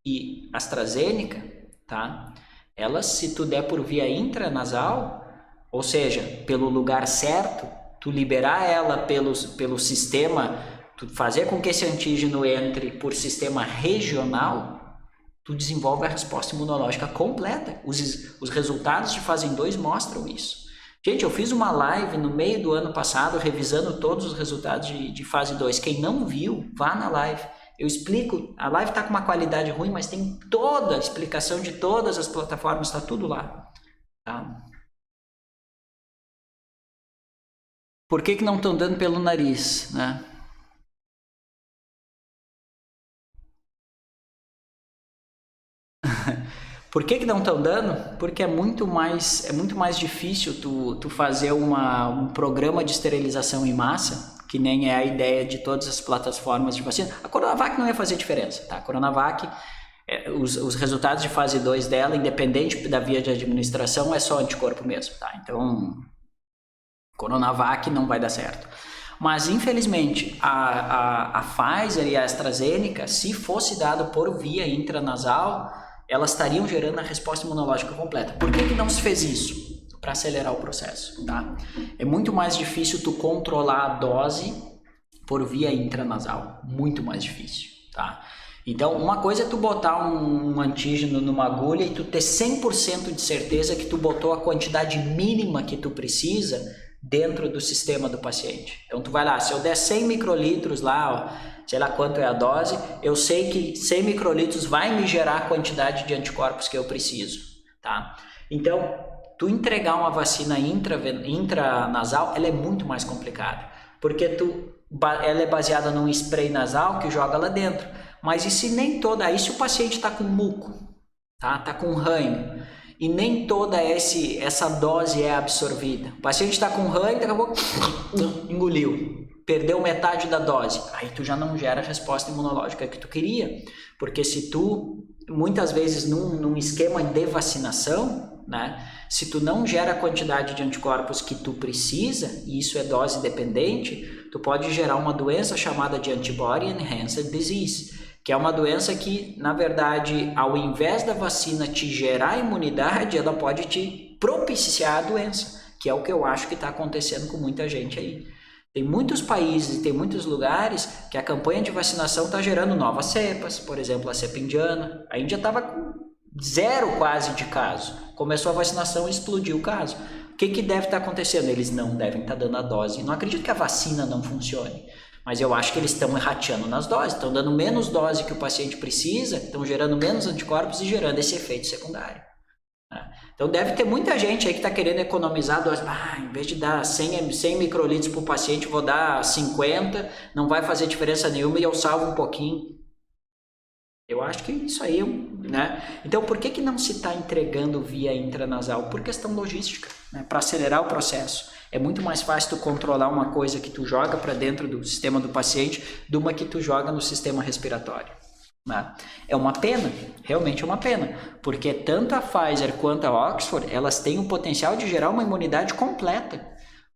e AstraZeneca, tá? Elas, se tu der por via intranasal, ou seja, pelo lugar certo, tu liberar ela pelo sistema, tu fazer com que esse antígeno entre por sistema regional, tu desenvolve a resposta imunológica completa. Os resultados de fase 2 mostram isso. Gente, eu fiz uma live no meio do ano passado revisando todos os resultados de fase 2. Quem não viu, vá na live. Eu explico, a live está com uma qualidade ruim, mas tem toda a explicação de todas as plataformas, está tudo lá. Tá? Por que não estão dando pelo nariz, né? Por que não estão dando? Porque é muito mais difícil tu fazer um programa de esterilização em massa, que nem é a ideia de todas as plataformas de vacina. A Coronavac não ia fazer diferença, tá? A Coronavac, os resultados de fase 2 dela, independente da via de administração, é só anticorpo mesmo, tá? Então, Coronavac não vai dar certo. Mas, infelizmente, a Pfizer e a AstraZeneca, se fosse dado por via intranasal, elas estariam gerando a resposta imunológica completa. Por que não se fez isso? Para acelerar o processo, tá? É muito mais difícil tu controlar a dose por via intranasal. Muito mais difícil, tá? Então, uma coisa é tu botar um antígeno numa agulha e tu ter 100% de certeza que tu botou a quantidade mínima que tu precisa dentro do sistema do paciente. Então, tu vai lá, se eu der 100 microlitros lá, ó, sei lá quanto é a dose, eu sei que 100 microlitros vai me gerar a quantidade de anticorpos que eu preciso, tá? Então, tu entregar uma vacina intranasal, ela é muito mais complicada, porque ela é baseada num spray nasal que joga lá dentro, mas e se nem toda, aí se o paciente está com muco, tá com ranho, e nem toda essa dose é absorvida, o paciente está com ranho, daqui a pouco engoliu, perdeu metade da dose, aí tu já não gera a resposta imunológica que tu queria, porque se tu, muitas vezes num esquema de vacinação, né, se tu não gera a quantidade de anticorpos que tu precisa, e isso é dose dependente, tu pode gerar uma doença chamada de Antibody Enhanced Disease, que é uma doença que, na verdade, ao invés da vacina te gerar imunidade, ela pode te propiciar a doença, que é o que eu acho que está acontecendo com muita gente aí. Tem muitos países e tem muitos lugares que a campanha de vacinação está gerando novas cepas, por exemplo, a cepa indiana. A Índia estava com 0 quase de caso. Começou a vacinação e explodiu o caso. O que deve estar acontecendo? Eles não devem estar dando a dose. Não acredito que a vacina não funcione, mas eu acho que eles estão errateando nas doses, estão dando menos dose que o paciente precisa, estão gerando menos anticorpos e gerando esse efeito secundário. Então deve ter muita gente aí que está querendo economizar dose. Em vez de dar 100 microlitros para o paciente, vou dar 50, não vai fazer diferença nenhuma e eu salvo um pouquinho. Eu acho que isso aí, né? Então por que não se está entregando via intranasal? Por questão logística, né? Para acelerar o processo. É muito mais fácil tu controlar uma coisa que tu joga para dentro do sistema do paciente do uma que tu joga no sistema respiratório. Né? É uma pena, realmente é uma pena, porque tanto a Pfizer quanto a Oxford, elas têm o potencial de gerar uma imunidade completa,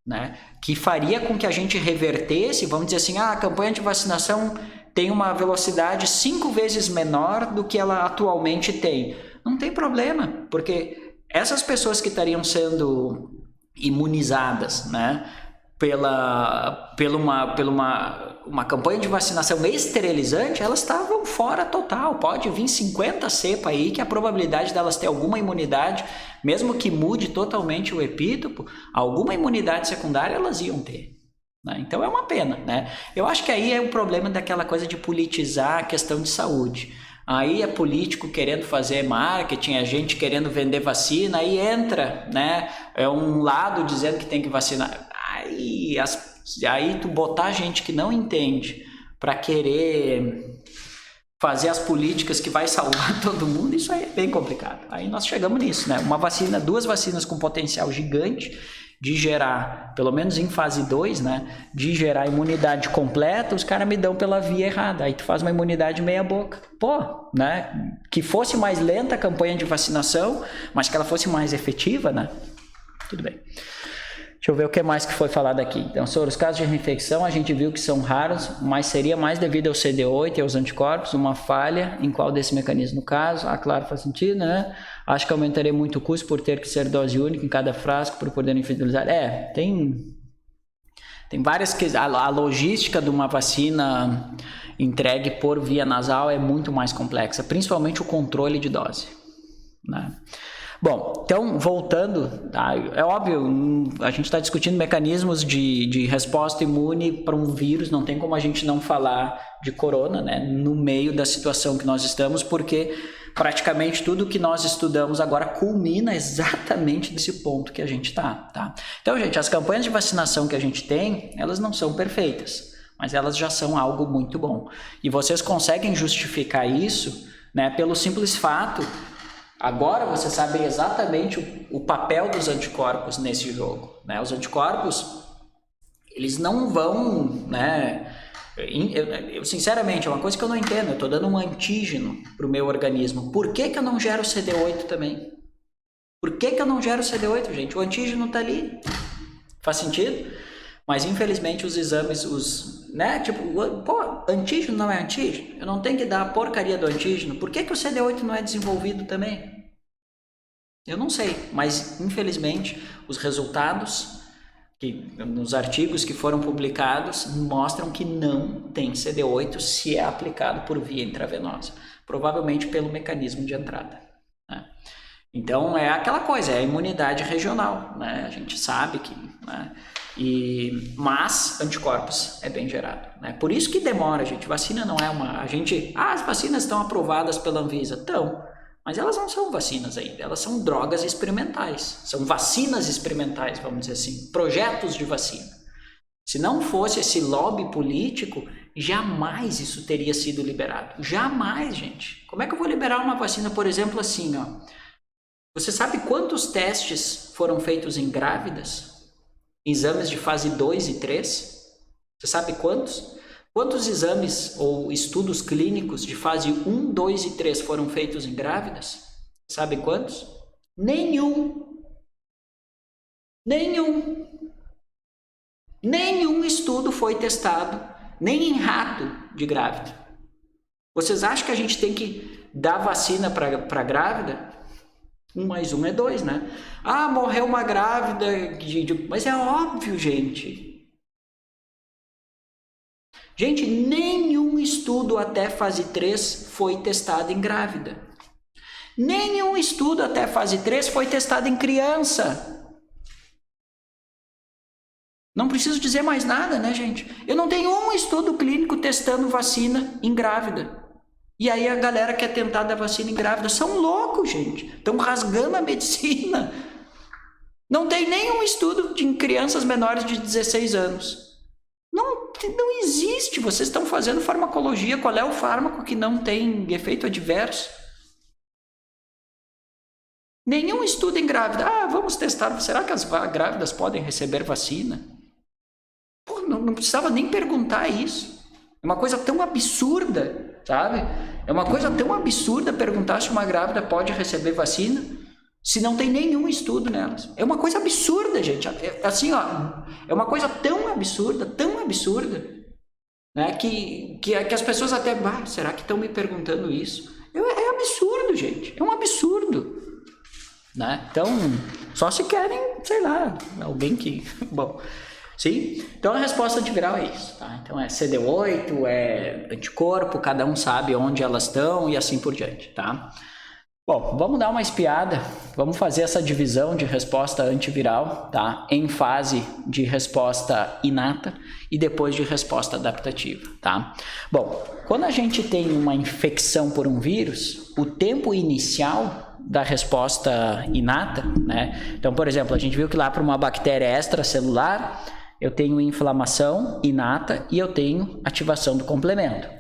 né? Que faria com que a gente revertesse, vamos dizer assim, a campanha de vacinação tem uma velocidade 5 vezes menor do que ela atualmente tem. Não tem problema, porque essas pessoas que estariam sendo imunizadas, né, pela uma campanha de vacinação esterilizante, elas estavam fora total. Pode vir 50 cepas aí que a probabilidade delas ter alguma imunidade, mesmo que mude totalmente o epítopo, alguma imunidade secundária elas iam ter. Né? Então é uma pena, né? Eu acho que aí é o problema daquela coisa de politizar a questão de saúde. Aí é político querendo fazer marketing, a gente querendo vender vacina, aí entra, né? É um lado dizendo que tem que vacinar. Aí tu botar gente que não entende para querer fazer as políticas que vai salvar todo mundo, isso aí é bem complicado. Aí nós chegamos nisso, né? Duas vacinas com potencial gigante de gerar, pelo menos em fase 2, né, de gerar imunidade completa, os caras me dão pela via errada. Aí tu faz uma imunidade meia boca. Pô, né, que fosse mais lenta a campanha de vacinação, mas que ela fosse mais efetiva, né? Tudo bem. Deixa eu ver o que mais que foi falado aqui. Então, sobre os casos de reinfecção, a gente viu que são raros, mas seria mais devido ao CD8 e aos anticorpos, uma falha em qual desse mecanismo no caso. Claro, faz sentido, né? Acho que aumentaria muito o custo por ter que ser dose única em cada frasco para poder individualizar. Tem várias questões. A logística de uma vacina entregue por via nasal é muito mais complexa, principalmente o controle de dose, né? Bom, então voltando, tá? É óbvio, a gente está discutindo mecanismos de resposta imune para um vírus, não tem como a gente não falar de corona, né? No meio da situação que nós estamos, porque praticamente tudo que nós estudamos agora culmina exatamente nesse ponto que a gente está, tá? Então, gente, as campanhas de vacinação que a gente tem, elas não são perfeitas, mas elas já são algo muito bom. E vocês conseguem justificar isso, né, pelo simples fato. Agora você sabe exatamente o papel dos anticorpos nesse jogo, né? Os anticorpos, eles não vão, né? Eu sinceramente, é uma coisa que eu não entendo. Eu estou dando um antígeno para o meu organismo. Por que eu não gero CD8 também? Por que eu não gero CD8, gente? O antígeno está ali. Faz sentido? Mas infelizmente os exames, né? Tipo, pô, antígeno não é antígeno? Eu não tenho que dar a porcaria do antígeno? Por que o CD8 não é desenvolvido também? Eu não sei, mas infelizmente os resultados nos artigos que foram publicados mostram que não tem CD8 se é aplicado por via intravenosa, provavelmente pelo mecanismo de entrada, né? Então é aquela coisa, é a imunidade regional, né? A gente sabe que, né? Mas anticorpos é bem gerado, né? Por isso que demora, gente. Vacina não é as vacinas estão aprovadas pela Anvisa, mas elas não são vacinas ainda, elas são drogas experimentais, são vacinas experimentais, vamos dizer assim, projetos de vacina. Se não fosse esse lobby político, jamais isso teria sido liberado. Jamais, gente. Como é que eu vou liberar uma vacina, por exemplo, assim, ó? Você sabe quantos testes foram feitos em grávidas? Exames de fase 2 e 3? Você sabe quantos? Quantos exames ou estudos clínicos de fase 1, 2 e 3 foram feitos em grávidas? Sabe quantos? Nenhum. Nenhum estudo foi testado, nem em rato de grávida. Vocês acham que a gente tem que dar vacina para grávida? 1 mais 1 é 2, né? Morreu uma grávida, mas é óbvio, gente. Gente, nenhum estudo até fase 3 foi testado em grávida. Nenhum estudo até fase 3 foi testado em criança. Não preciso dizer mais nada, né, gente? Eu não tenho um estudo clínico testando vacina em grávida. E aí a galera quer tentar dar vacina em grávida. São loucos, gente. Estão rasgando a medicina. Não tem nenhum estudo em crianças menores de 16 anos. Não existe. Vocês estão fazendo farmacologia. Qual é o fármaco que não tem efeito adverso? Nenhum estudo em grávida. Vamos testar. Será que as grávidas podem receber vacina? Pô, não precisava nem perguntar isso. É uma coisa tão absurda, sabe? É uma coisa tão absurda perguntar se uma grávida pode receber vacina se não tem nenhum estudo nelas. É uma coisa absurda, gente. Assim, ó, é uma coisa tão absurda, né, que as pessoas até... será que estão me perguntando isso? É absurdo, gente. É um absurdo. Né? Então, só se querem, sei lá, alguém que... Bom, sim? Então, a resposta antiviral é isso. Tá? Então, é CD8, é anticorpo, cada um sabe onde elas estão e assim por diante. Tá? Bom, vamos dar uma espiada, vamos fazer essa divisão de resposta antiviral, tá? Em fase de resposta inata e depois de resposta adaptativa, tá? Bom, quando a gente tem uma infecção por um vírus, o tempo inicial da resposta inata, né? Então, por exemplo, a gente viu que lá para uma bactéria extracelular, eu tenho inflamação inata e eu tenho ativação do complemento.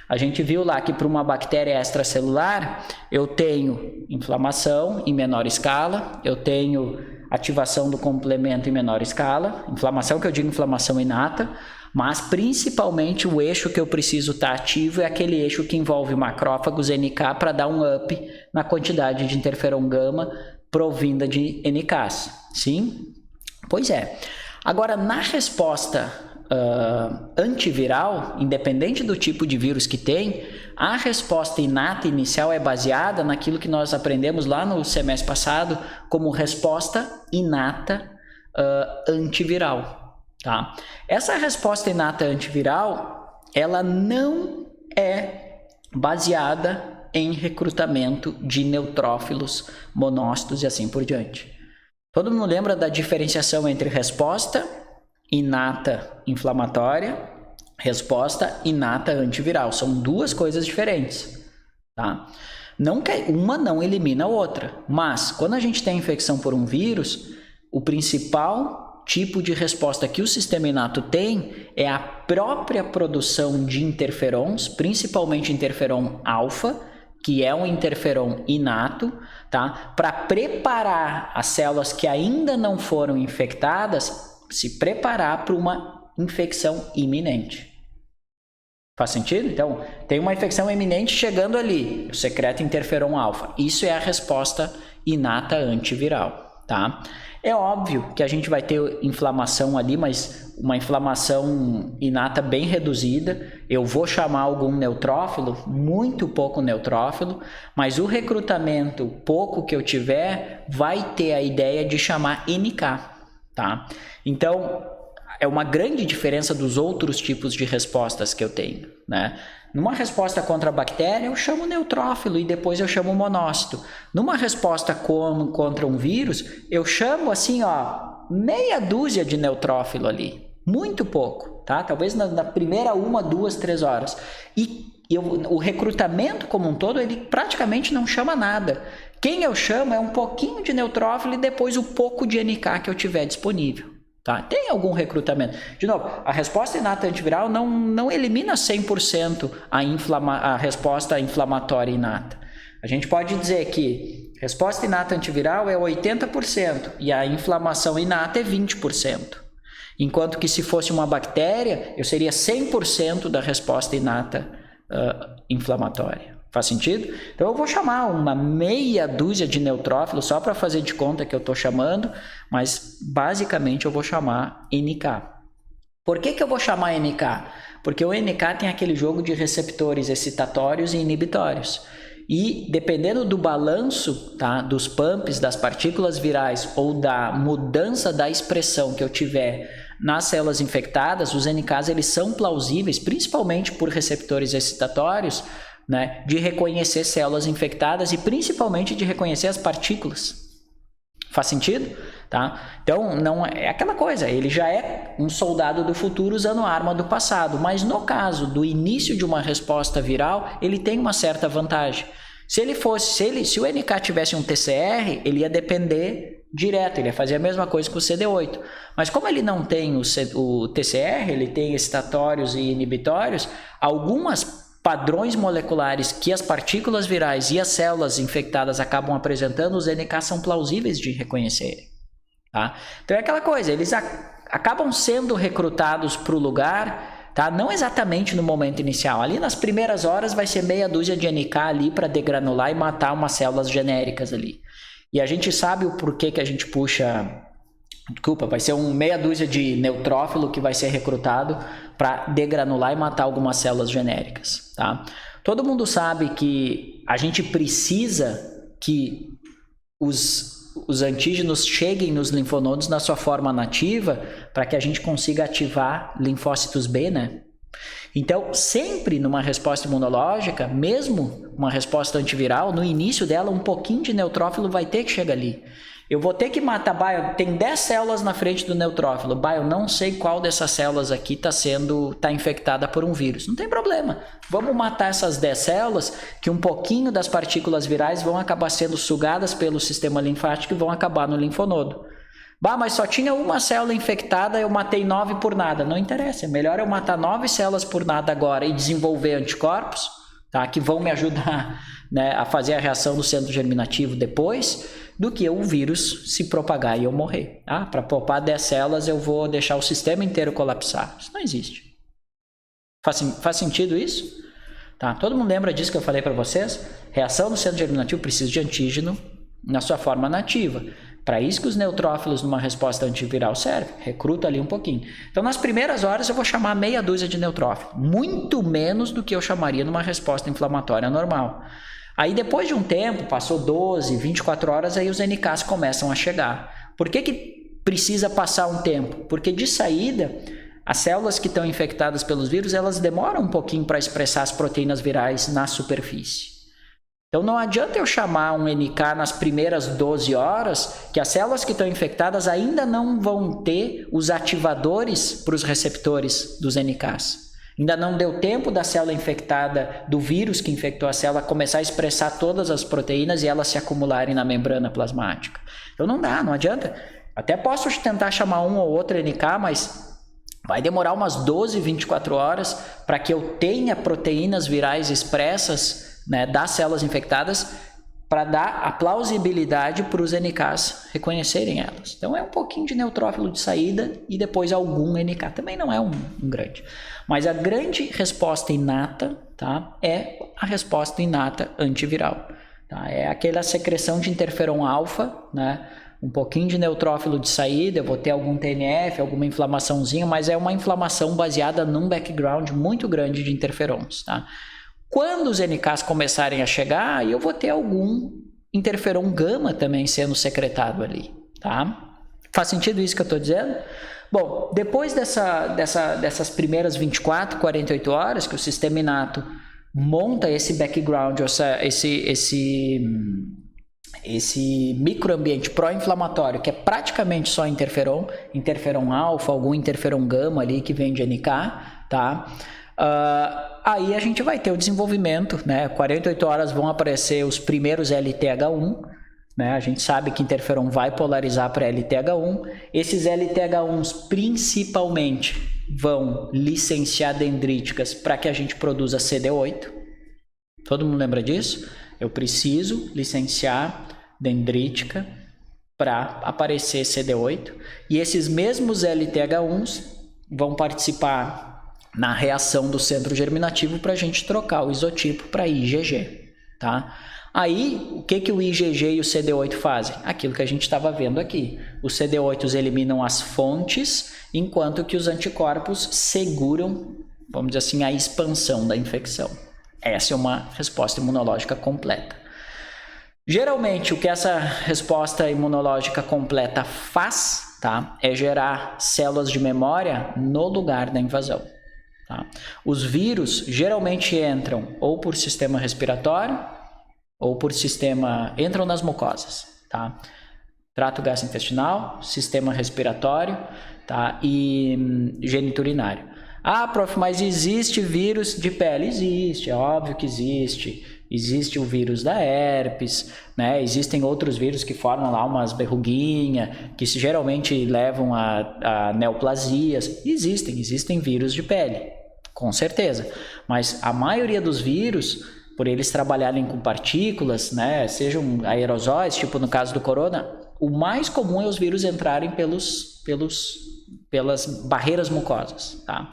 A gente viu lá que para uma bactéria extracelular, eu tenho inflamação em menor escala, eu tenho ativação do complemento em menor escala, inflamação que eu digo inflamação inata, mas principalmente o eixo que eu preciso estar ativo é aquele eixo que envolve macrófagos NK para dar um up na quantidade de interferon gama provinda de NKs. Sim? Pois é. Agora, na resposta antiviral, independente do tipo de vírus que tem, a resposta inata inicial é baseada naquilo que nós aprendemos lá no semestre passado como resposta inata antiviral. Tá? Essa resposta inata antiviral, ela não é baseada em recrutamento de neutrófilos, monócitos e assim por diante. Todo mundo lembra da diferenciação entre resposta inata inflamatória, resposta inata antiviral. São duas coisas diferentes. Tá? Uma não elimina a outra, mas quando a gente tem infecção por um vírus, o principal tipo de resposta que o sistema inato tem é a própria produção de interferons, principalmente interferon alfa, que é um interferon inato, tá? Para preparar as células que ainda não foram infectadas, se preparar para uma infecção iminente. Faz sentido? Então, tem uma infecção iminente chegando ali, eu secreto interferon alfa. Isso é a resposta inata antiviral, tá? É óbvio que a gente vai ter inflamação ali, mas uma inflamação inata bem reduzida. Eu vou chamar algum neutrófilo, muito pouco neutrófilo, mas o recrutamento pouco que eu tiver vai ter a ideia de chamar NK. Tá? Então, é uma grande diferença dos outros tipos de respostas que eu tenho, né? Numa resposta contra a bactéria, eu chamo neutrófilo e depois eu chamo monócito. Numa resposta contra um vírus, eu chamo assim, ó, meia dúzia de neutrófilo ali. Muito pouco, tá? Talvez na primeira 1, 2, 3 horas. E o recrutamento como um todo, ele praticamente não chama nada. Quem eu chamo é um pouquinho de neutrófilo e depois o pouco de NK que eu tiver disponível. Tá? Tem algum recrutamento. De novo, a resposta inata antiviral não elimina 100% a resposta inflamatória inata. A gente pode dizer que a resposta inata antiviral é 80% e a inflamação inata é 20%. Enquanto que se fosse uma bactéria, eu seria 100% da resposta inata inflamatória. Faz sentido? Então eu vou chamar uma meia dúzia de neutrófilos só para fazer de conta que eu estou chamando, mas basicamente eu vou chamar NK. Por que eu vou chamar NK? Porque o NK tem aquele jogo de receptores excitatórios e inibitórios. E dependendo do balanço, tá, dos pumps, das partículas virais ou da mudança da expressão que eu tiver nas células infectadas, os NKs eles são plausíveis, principalmente por receptores excitatórios, né, de reconhecer células infectadas e principalmente de reconhecer as partículas. Faz sentido? tá? Então, não é aquela coisa, ele já é um soldado do futuro usando a arma do passado, mas no caso do início de uma resposta viral, ele tem uma certa vantagem. Se o NK tivesse um TCR, ele ia depender direto, ele ia fazer a mesma coisa que o CD8. Mas como ele não tem o TCR, ele tem excitatórios e inibitórios, algumas padrões moleculares que as partículas virais e as células infectadas acabam apresentando, os NK são plausíveis de reconhecer. Tá? Então é aquela coisa, eles acabam sendo recrutados para o lugar... Tá? Não exatamente no momento inicial. Ali nas primeiras horas vai ser meia dúzia de NK ali para degranular e matar umas células genéricas ali. E a gente sabe o porquê que a gente puxa... Desculpa, vai ser meia dúzia de neutrófilo que vai ser recrutado para degranular e matar algumas células genéricas. Tá? Todo mundo sabe que a gente precisa que os antígenos cheguem nos linfonodos na sua forma nativa para que a gente consiga ativar linfócitos B, né? Então, sempre numa resposta imunológica, mesmo uma resposta antiviral, no início dela, um pouquinho de neutrófilo vai ter que chegar ali. Eu vou ter que matar, tem 10 células na frente do neutrófilo. Eu não sei qual dessas células aqui está infectada por um vírus. Não tem problema. Vamos matar essas 10 células, que um pouquinho das partículas virais vão acabar sendo sugadas pelo sistema linfático e vão acabar no linfonodo. Mas só tinha uma célula infectada, eu matei 9 por nada. Não interessa, é melhor eu matar 9 células por nada agora e desenvolver anticorpos, tá, que vão me ajudar, né, a fazer a reação do centro germinativo depois, do que o vírus se propagar e eu morrer. Para poupar 10 células eu vou deixar o sistema inteiro colapsar. Isso não existe. Faz sentido isso? Tá? Todo mundo lembra disso que eu falei para vocês? Reação do centro germinativo precisa de antígeno na sua forma nativa. Para isso que os neutrófilos numa resposta antiviral servem. Recruta ali um pouquinho. Então, nas primeiras horas eu vou chamar meia dúzia de neutrófilos. Muito menos do que eu chamaria numa resposta inflamatória normal. Aí depois de um tempo, passou 12, 24 horas, aí os NKs começam a chegar. Por que precisa passar um tempo? Porque de saída, as células que estão infectadas pelos vírus, elas demoram um pouquinho para expressar as proteínas virais na superfície. Então não adianta eu chamar um NK nas primeiras 12 horas, que as células que estão infectadas ainda não vão ter os ativadores para os receptores dos NKs. Ainda não deu tempo da célula infectada, do vírus que infectou a célula, começar a expressar todas as proteínas e elas se acumularem na membrana plasmática. Então não dá, não adianta. Até posso tentar chamar um ou outro NK, mas vai demorar umas 12, 24 horas para que eu tenha proteínas virais expressas, né, das células infectadas, para dar a plausibilidade para os NKs reconhecerem elas. Então é um pouquinho de neutrófilo de saída e depois algum NK. Também não é um grande. Mas a grande resposta inata, tá, é a resposta inata antiviral. Tá? É aquela secreção de interferon alfa, né? Um pouquinho de neutrófilo de saída, eu vou ter algum TNF, alguma inflamaçãozinha, mas é uma inflamação baseada num background muito grande de interferons. Tá? Quando os NKs começarem a chegar, eu vou ter algum interferon gama também sendo secretado ali, tá? Faz sentido isso que eu estou dizendo? Bom, depois dessas primeiras 24, 48 horas que o sistema inato monta esse background, esse microambiente pró-inflamatório, que é praticamente só interferon alfa, algum interferon gama ali que vem de NK, tá? Aí a gente vai ter o desenvolvimento, né? 48 horas vão aparecer os primeiros LTH1, né? A gente sabe que interferon vai polarizar para LTH1. Esses LTH1s principalmente vão licenciar dendríticas para que a gente produza CD8. Todo mundo lembra disso? Eu preciso licenciar dendrítica para aparecer CD8. E esses mesmos LTH1s vão participar na reação do centro germinativo para a gente trocar o isotipo para IgG, tá? Aí, o que o IgG e o CD8 fazem? Aquilo que a gente estava vendo aqui. Os CD8 eliminam as fontes, enquanto que os anticorpos seguram, vamos dizer assim, a expansão da infecção. Essa é uma resposta imunológica completa. Geralmente, o que essa resposta imunológica completa faz, tá, é gerar células de memória no lugar da invasão. Tá? Os vírus geralmente entram ou por sistema respiratório ou por entram nas mucosas. Tá? trato gastrointestinal, sistema respiratório, tá? E geniturinário. Ah, prof, mas existe vírus de pele? Existe, é óbvio que existe. Existe o vírus da herpes, né? Existem outros vírus que formam lá umas verruguinhas, que geralmente levam a neoplasias. Existem vírus de pele, com certeza. Mas a maioria dos vírus, por eles trabalharem com partículas, né? Sejam aerosóis, tipo no caso do corona, o mais comum é os vírus entrarem pelas barreiras mucosas, tá?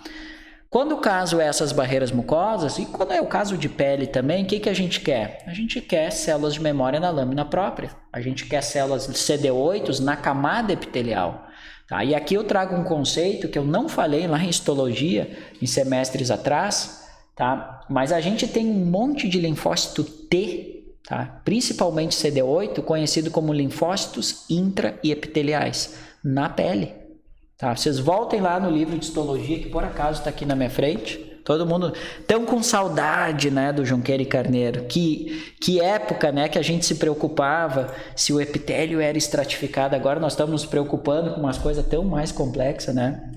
Quando o caso é essas barreiras mucosas, e quando é o caso de pele também, o que a gente quer? A gente quer células de memória na lâmina própria. A gente quer células CD8 na camada epitelial. Tá? E aqui eu trago um conceito que eu não falei lá em histologia, em semestres atrás, tá? Mas a gente tem um monte de linfócito T, tá? Principalmente CD8, conhecido como linfócitos intra e epiteliais, na pele. Tá, vocês voltem lá no livro de histologia, que por acaso está aqui na minha frente. Todo mundo tão com saudade, né, do Junqueira e Carneiro. Que época, né, que a gente se preocupava se o epitélio era estratificado. Agora nós estamos nos preocupando com umas coisas tão mais complexas, né?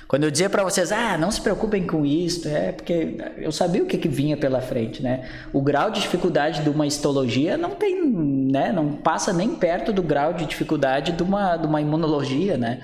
Quando eu dizia para vocês, não se preocupem com isso, é porque eu sabia o que vinha pela frente, né? O grau de dificuldade de uma histologia não tem, né? Não passa nem perto do grau de dificuldade de uma imunologia, né?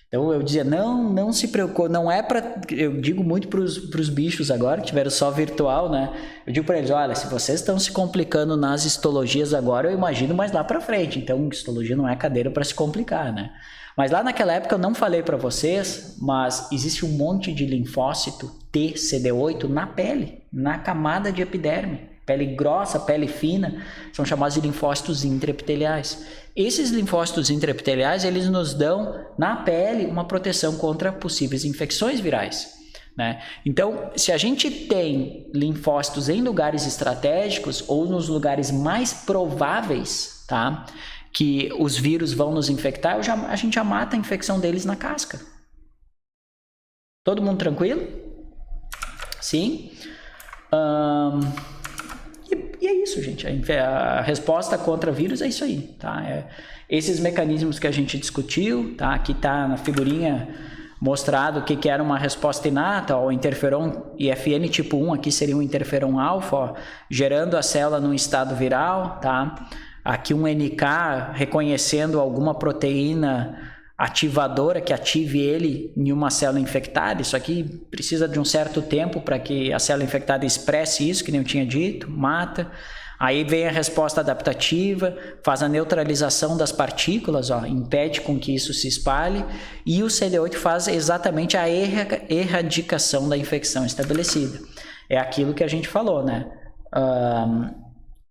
Então eu dizia, não se preocupe, não é para... Eu digo muito para os bichos agora, que tiveram só virtual, né? Eu digo para eles, olha, se vocês estão se complicando nas histologias agora, eu imagino mais lá para frente. Então histologia não é cadeira para se complicar, né? Mas lá naquela época eu não falei para vocês, mas existe um monte de linfócito T, CD8 na pele, na camada de epiderme. Pele grossa, pele fina, são chamados de linfócitos intraepiteliais. Esses linfócitos intraepiteliais, eles nos dão na pele uma proteção contra possíveis infecções virais, né? Então, se a gente tem linfócitos em lugares estratégicos ou nos lugares mais prováveis, tá, que os vírus vão nos infectar, a gente já mata a infecção deles na casca. Todo mundo tranquilo? Sim? E é isso, gente. A resposta contra vírus é isso aí, tá? Esses mecanismos que a gente discutiu, tá? Aqui tá na figurinha mostrado o que era uma resposta inata, ó, o interferon IFN tipo 1, aqui seria um interferon alfa, ó, gerando a célula num estado viral, tá? Aqui um NK reconhecendo alguma proteína ativadora que ative ele em uma célula infectada. Isso aqui precisa de um certo tempo para que a célula infectada expresse isso, que nem eu tinha dito, mata. Aí vem a resposta adaptativa, faz a neutralização das partículas, ó, impede com que isso se espalhe, e o CD8 faz exatamente a erradicação da infecção estabelecida. É aquilo que a gente falou, né?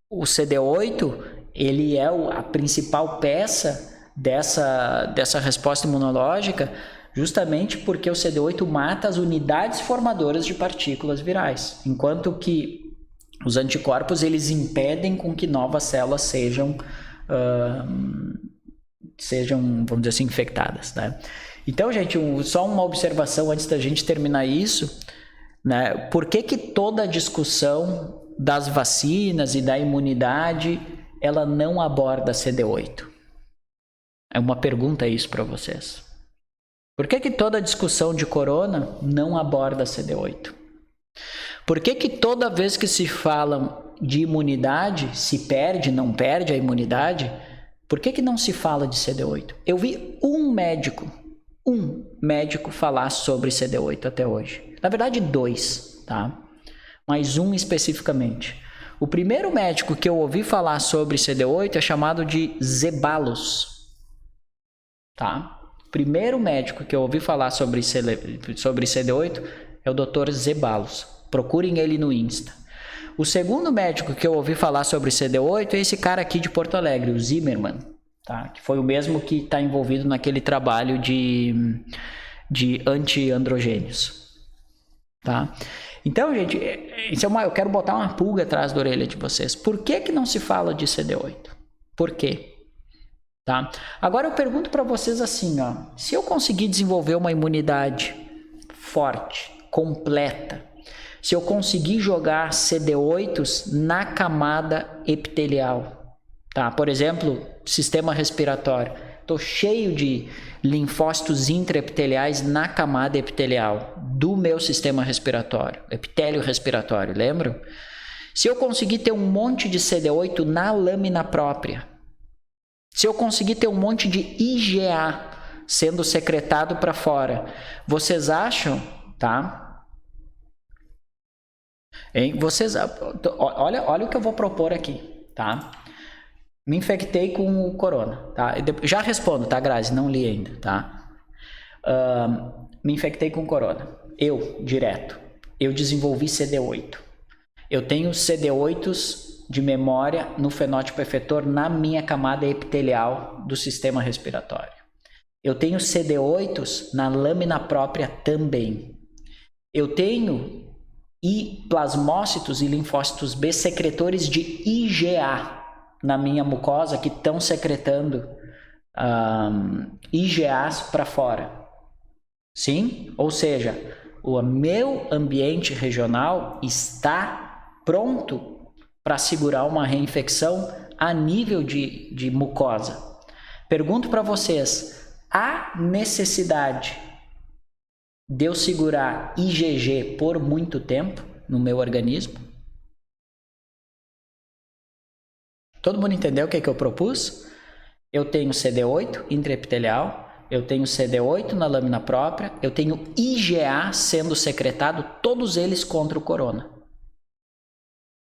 O CD8, ele é a principal peça dessa resposta imunológica, justamente porque o CD8 mata as unidades formadoras de partículas virais, enquanto que os anticorpos eles impedem com que novas células sejam, vamos dizer assim, infectadas, né? Então, gente, só uma observação antes da gente terminar isso, né? Por que toda a discussão das vacinas e da imunidade ela não aborda CD8? É uma pergunta isso para vocês. Por que toda a discussão de corona não aborda CD8? Por que toda vez que se fala de imunidade, se perde, não perde a imunidade, por que não se fala de CD8? Eu vi um médico falar sobre CD8 até hoje. Na verdade, 2, tá? Mas um especificamente. O primeiro médico que eu ouvi falar sobre CD8 é chamado de Zeballos. Tá? O primeiro médico que eu ouvi falar sobre CD8 é o Dr. Zeballos. Procurem ele no Insta. O segundo médico que eu ouvi falar sobre CD8 é esse cara aqui de Porto Alegre, o Zimmermann, tá? Que foi o mesmo que está envolvido naquele trabalho de anti-androgênios. Tá? Então, gente, eu quero botar uma pulga atrás da orelha de vocês. Por que não se fala de CD8? Por quê? Tá? Agora eu pergunto para vocês assim, ó, se eu conseguir desenvolver uma imunidade forte, completa, se eu conseguir jogar CD8s na camada epitelial, tá? Por exemplo, sistema respiratório. Estou cheio de linfócitos intraepiteliais na camada epitelial do meu sistema respiratório, epitélio respiratório, lembram? Se eu conseguir ter um monte de CD8 na lâmina própria, se eu conseguir ter um monte de IgA sendo secretado para fora, vocês acham, tá? Hein? Olha o que eu vou propor aqui, tá? Me infectei com o corona, tá? Já respondo, tá, Grazi? Não li ainda, tá? Me infectei com corona. Eu desenvolvi CD8. Eu tenho CD8s de memória no fenótipo efetor na minha camada epitelial do sistema respiratório. Eu tenho CD8s na lâmina própria também. Eu tenho plasmócitos e linfócitos B secretores de IgA na minha mucosa que estão secretando IgAs para fora. Sim? Ou seja, o meu ambiente regional está pronto para segurar uma reinfecção a nível de mucosa. Pergunto para vocês, há necessidade de eu segurar IgG por muito tempo no meu organismo? Todo mundo entendeu o que eu propus? Eu tenho CD8 intraepitelial, eu tenho CD8 na lâmina própria, eu tenho IgA sendo secretado, todos eles contra o corona.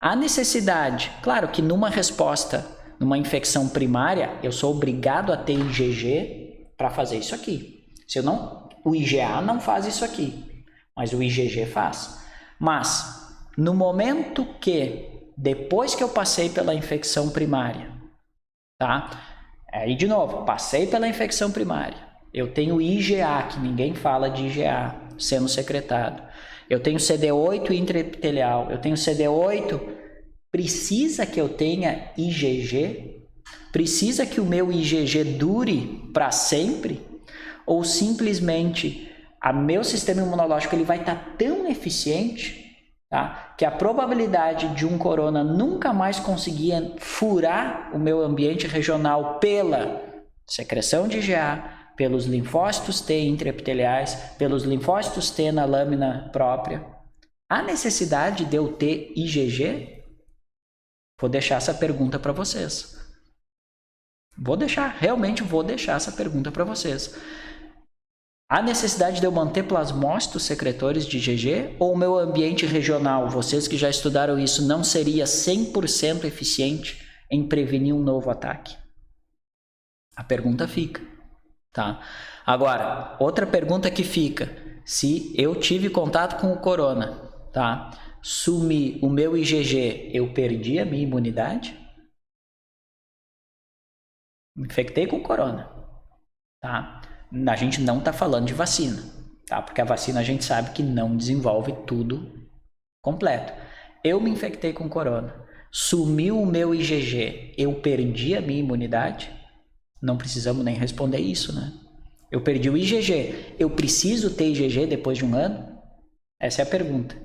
A necessidade, claro que numa resposta, numa infecção primária, eu sou obrigado a ter IgG para fazer isso aqui. O IgA não faz isso aqui, mas o IgG faz. Mas, no momento que depois que eu passei pela infecção primária, tá? Aí de novo, passei pela infecção primária. Eu tenho IgA, que ninguém fala de IgA, sendo secretado. Eu tenho CD8 intraepitelial. Eu tenho CD8. Precisa que eu tenha IgG? Precisa que o meu IgG dure para sempre? Ou simplesmente o meu sistema imunológico ele vai estar tão eficiente, tá, que a probabilidade de um corona nunca mais conseguir furar o meu ambiente regional pela secreção de IgA, pelos linfócitos T intraepiteliais, pelos linfócitos T na lâmina própria. Há necessidade de eu ter IgG? Vou deixar essa pergunta para vocês. Realmente vou deixar essa pergunta para vocês. Há necessidade de eu manter plasmócitos secretores de IgG ou o meu ambiente regional, vocês que já estudaram isso, não seria 100% eficiente em prevenir um novo ataque? A pergunta fica, tá? Agora, outra pergunta que fica, se eu tive contato com o corona, tá? Sumi o meu IgG, eu perdi a minha imunidade? Me infectei com corona, tá? A gente não está falando de vacina, tá? Porque a vacina a gente sabe que não desenvolve tudo completo. Eu me infectei com corona, sumiu o meu IgG, eu perdi a minha imunidade? Não precisamos nem responder isso, né? Eu perdi o IgG, eu preciso ter IgG depois de um ano? Essa é a pergunta.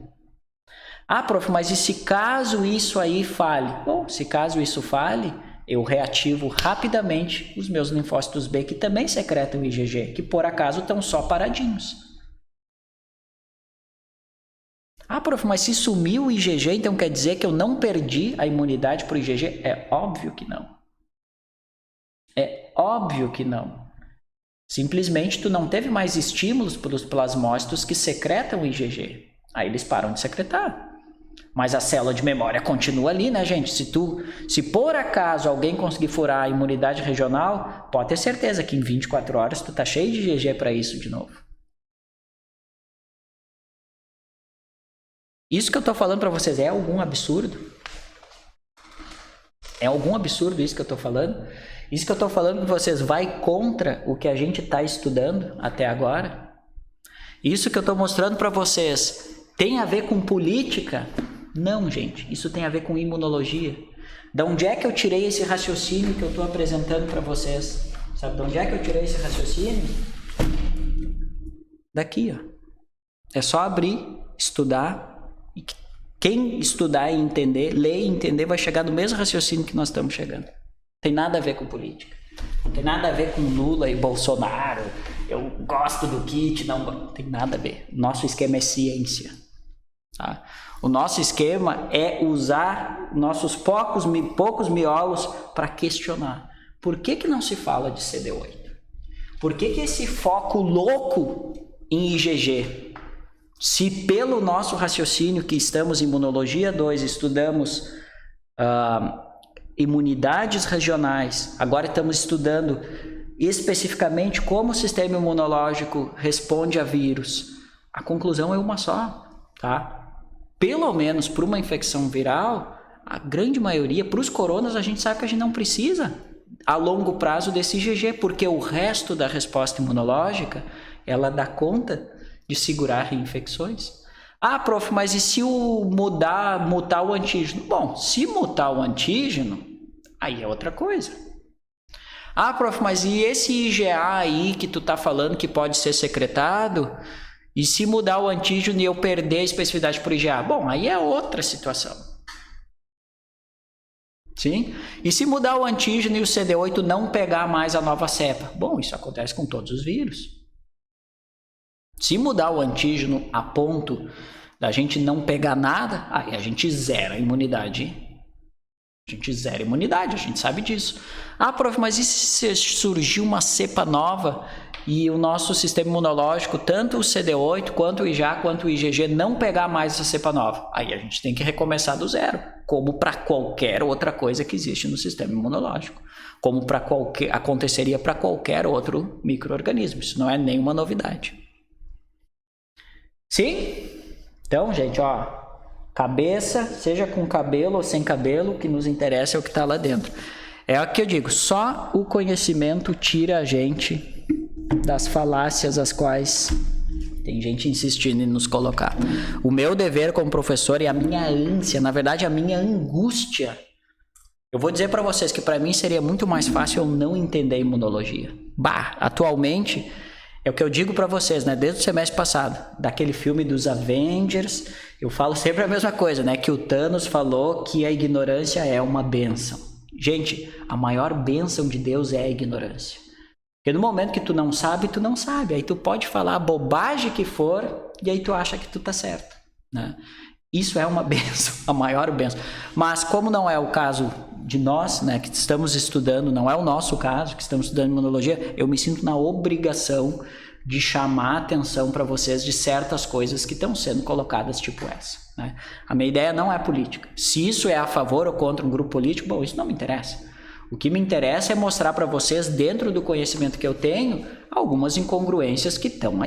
Ah, prof, mas e se caso isso aí fale? Bom, se caso isso fale, eu reativo rapidamente os meus linfócitos B que também secretam IgG, que por acaso estão só paradinhos. Ah, prof, mas se sumiu o IgG, então quer dizer que eu não perdi a imunidade para o IgG? É óbvio que não. É óbvio que não. Simplesmente tu não teve mais estímulos para os plasmócitos que secretam IgG. Aí eles param de secretar. Mas a célula de memória continua ali, né, gente? Se por acaso alguém conseguir furar a imunidade regional, pode ter certeza que em 24 horas tu tá cheio de IgG para isso de novo. Isso que eu tô falando para vocês é algum absurdo? É algum absurdo isso que eu tô falando? Isso que eu tô falando com vocês vai contra o que a gente tá estudando até agora? Isso que eu tô mostrando para vocês tem a ver com política? Não, gente. Isso tem a ver com imunologia. De onde é que eu tirei esse raciocínio que eu estou apresentando para vocês? Sabe de onde é que eu tirei esse raciocínio? Daqui, ó. É só abrir, estudar. E quem estudar e entender, ler e entender, vai chegar no mesmo raciocínio que nós estamos chegando. Tem nada a ver com política. Não tem nada a ver com Lula e Bolsonaro. Eu gosto do kit, não tem nada a ver. Nosso esquema é ciência. Tá? O nosso esquema é usar nossos poucos miolos para questionar. Por que não se fala de CD8? Por que esse foco louco em IgG? Se pelo nosso raciocínio que estamos em Imunologia 2, estudamos imunidades regionais, agora estamos estudando especificamente como o sistema imunológico responde a vírus. A conclusão é uma só, tá? Pelo menos para uma infecção viral, a grande maioria, para os coronas, a gente sabe que a gente não precisa a longo prazo desse IgG, porque o resto da resposta imunológica, ela dá conta de segurar reinfecções. Ah, prof, mas e se mutar o antígeno? Bom, se mutar o antígeno, aí é outra coisa. Ah, prof, mas e esse IgA aí que tu tá falando que pode ser secretado? E se mudar o antígeno e eu perder a especificidade por IgA? Bom, aí é outra situação. Sim? E se mudar o antígeno e o CD8 não pegar mais a nova cepa? Bom, isso acontece com todos os vírus. Se mudar o antígeno a ponto da gente não pegar nada, aí a gente zera a imunidade. A gente zera a imunidade, a gente sabe disso. Ah, prof, mas e se surgir uma cepa nova e o nosso sistema imunológico, tanto o CD8, quanto o IgA, quanto o IgG, não pegar mais essa cepa nova? Aí a gente tem que recomeçar do zero, como para qualquer outra coisa que existe no sistema imunológico. Como aconteceria para qualquer outro micro-organismo. Isso não é nenhuma novidade. Sim? Então, gente, ó, cabeça, seja com cabelo ou sem cabelo, o que nos interessa é o que está lá dentro. É o que eu digo, só o conhecimento tira a gente das falácias as quais tem gente insistindo em nos colocar. O meu dever como professor e a minha ânsia, na verdade a minha angústia, eu vou dizer para vocês que para mim seria muito mais fácil eu não entender imunologia. Atualmente, é o que eu digo para vocês, né? Desde o semestre passado, daquele filme dos Avengers, eu falo sempre a mesma coisa, né? Que o Thanos falou que a ignorância é uma bênção. Gente, a maior bênção de Deus é a ignorância. Porque no momento que tu não sabe, tu não sabe. Aí tu pode falar a bobagem que for e aí tu acha que tu tá certo, né? Isso é uma bênção, a maior bênção. Mas como não é o caso de nós, né, que estamos estudando, não é o nosso caso, que estamos estudando imunologia, eu me sinto na obrigação de chamar a atenção para vocês de certas coisas que estão sendo colocadas tipo essa, né? A minha ideia não é política. Se isso é a favor ou contra um grupo político, bom, isso não me interessa. O que me interessa é mostrar para vocês, dentro do conhecimento que eu tenho, algumas incongruências que estão aí.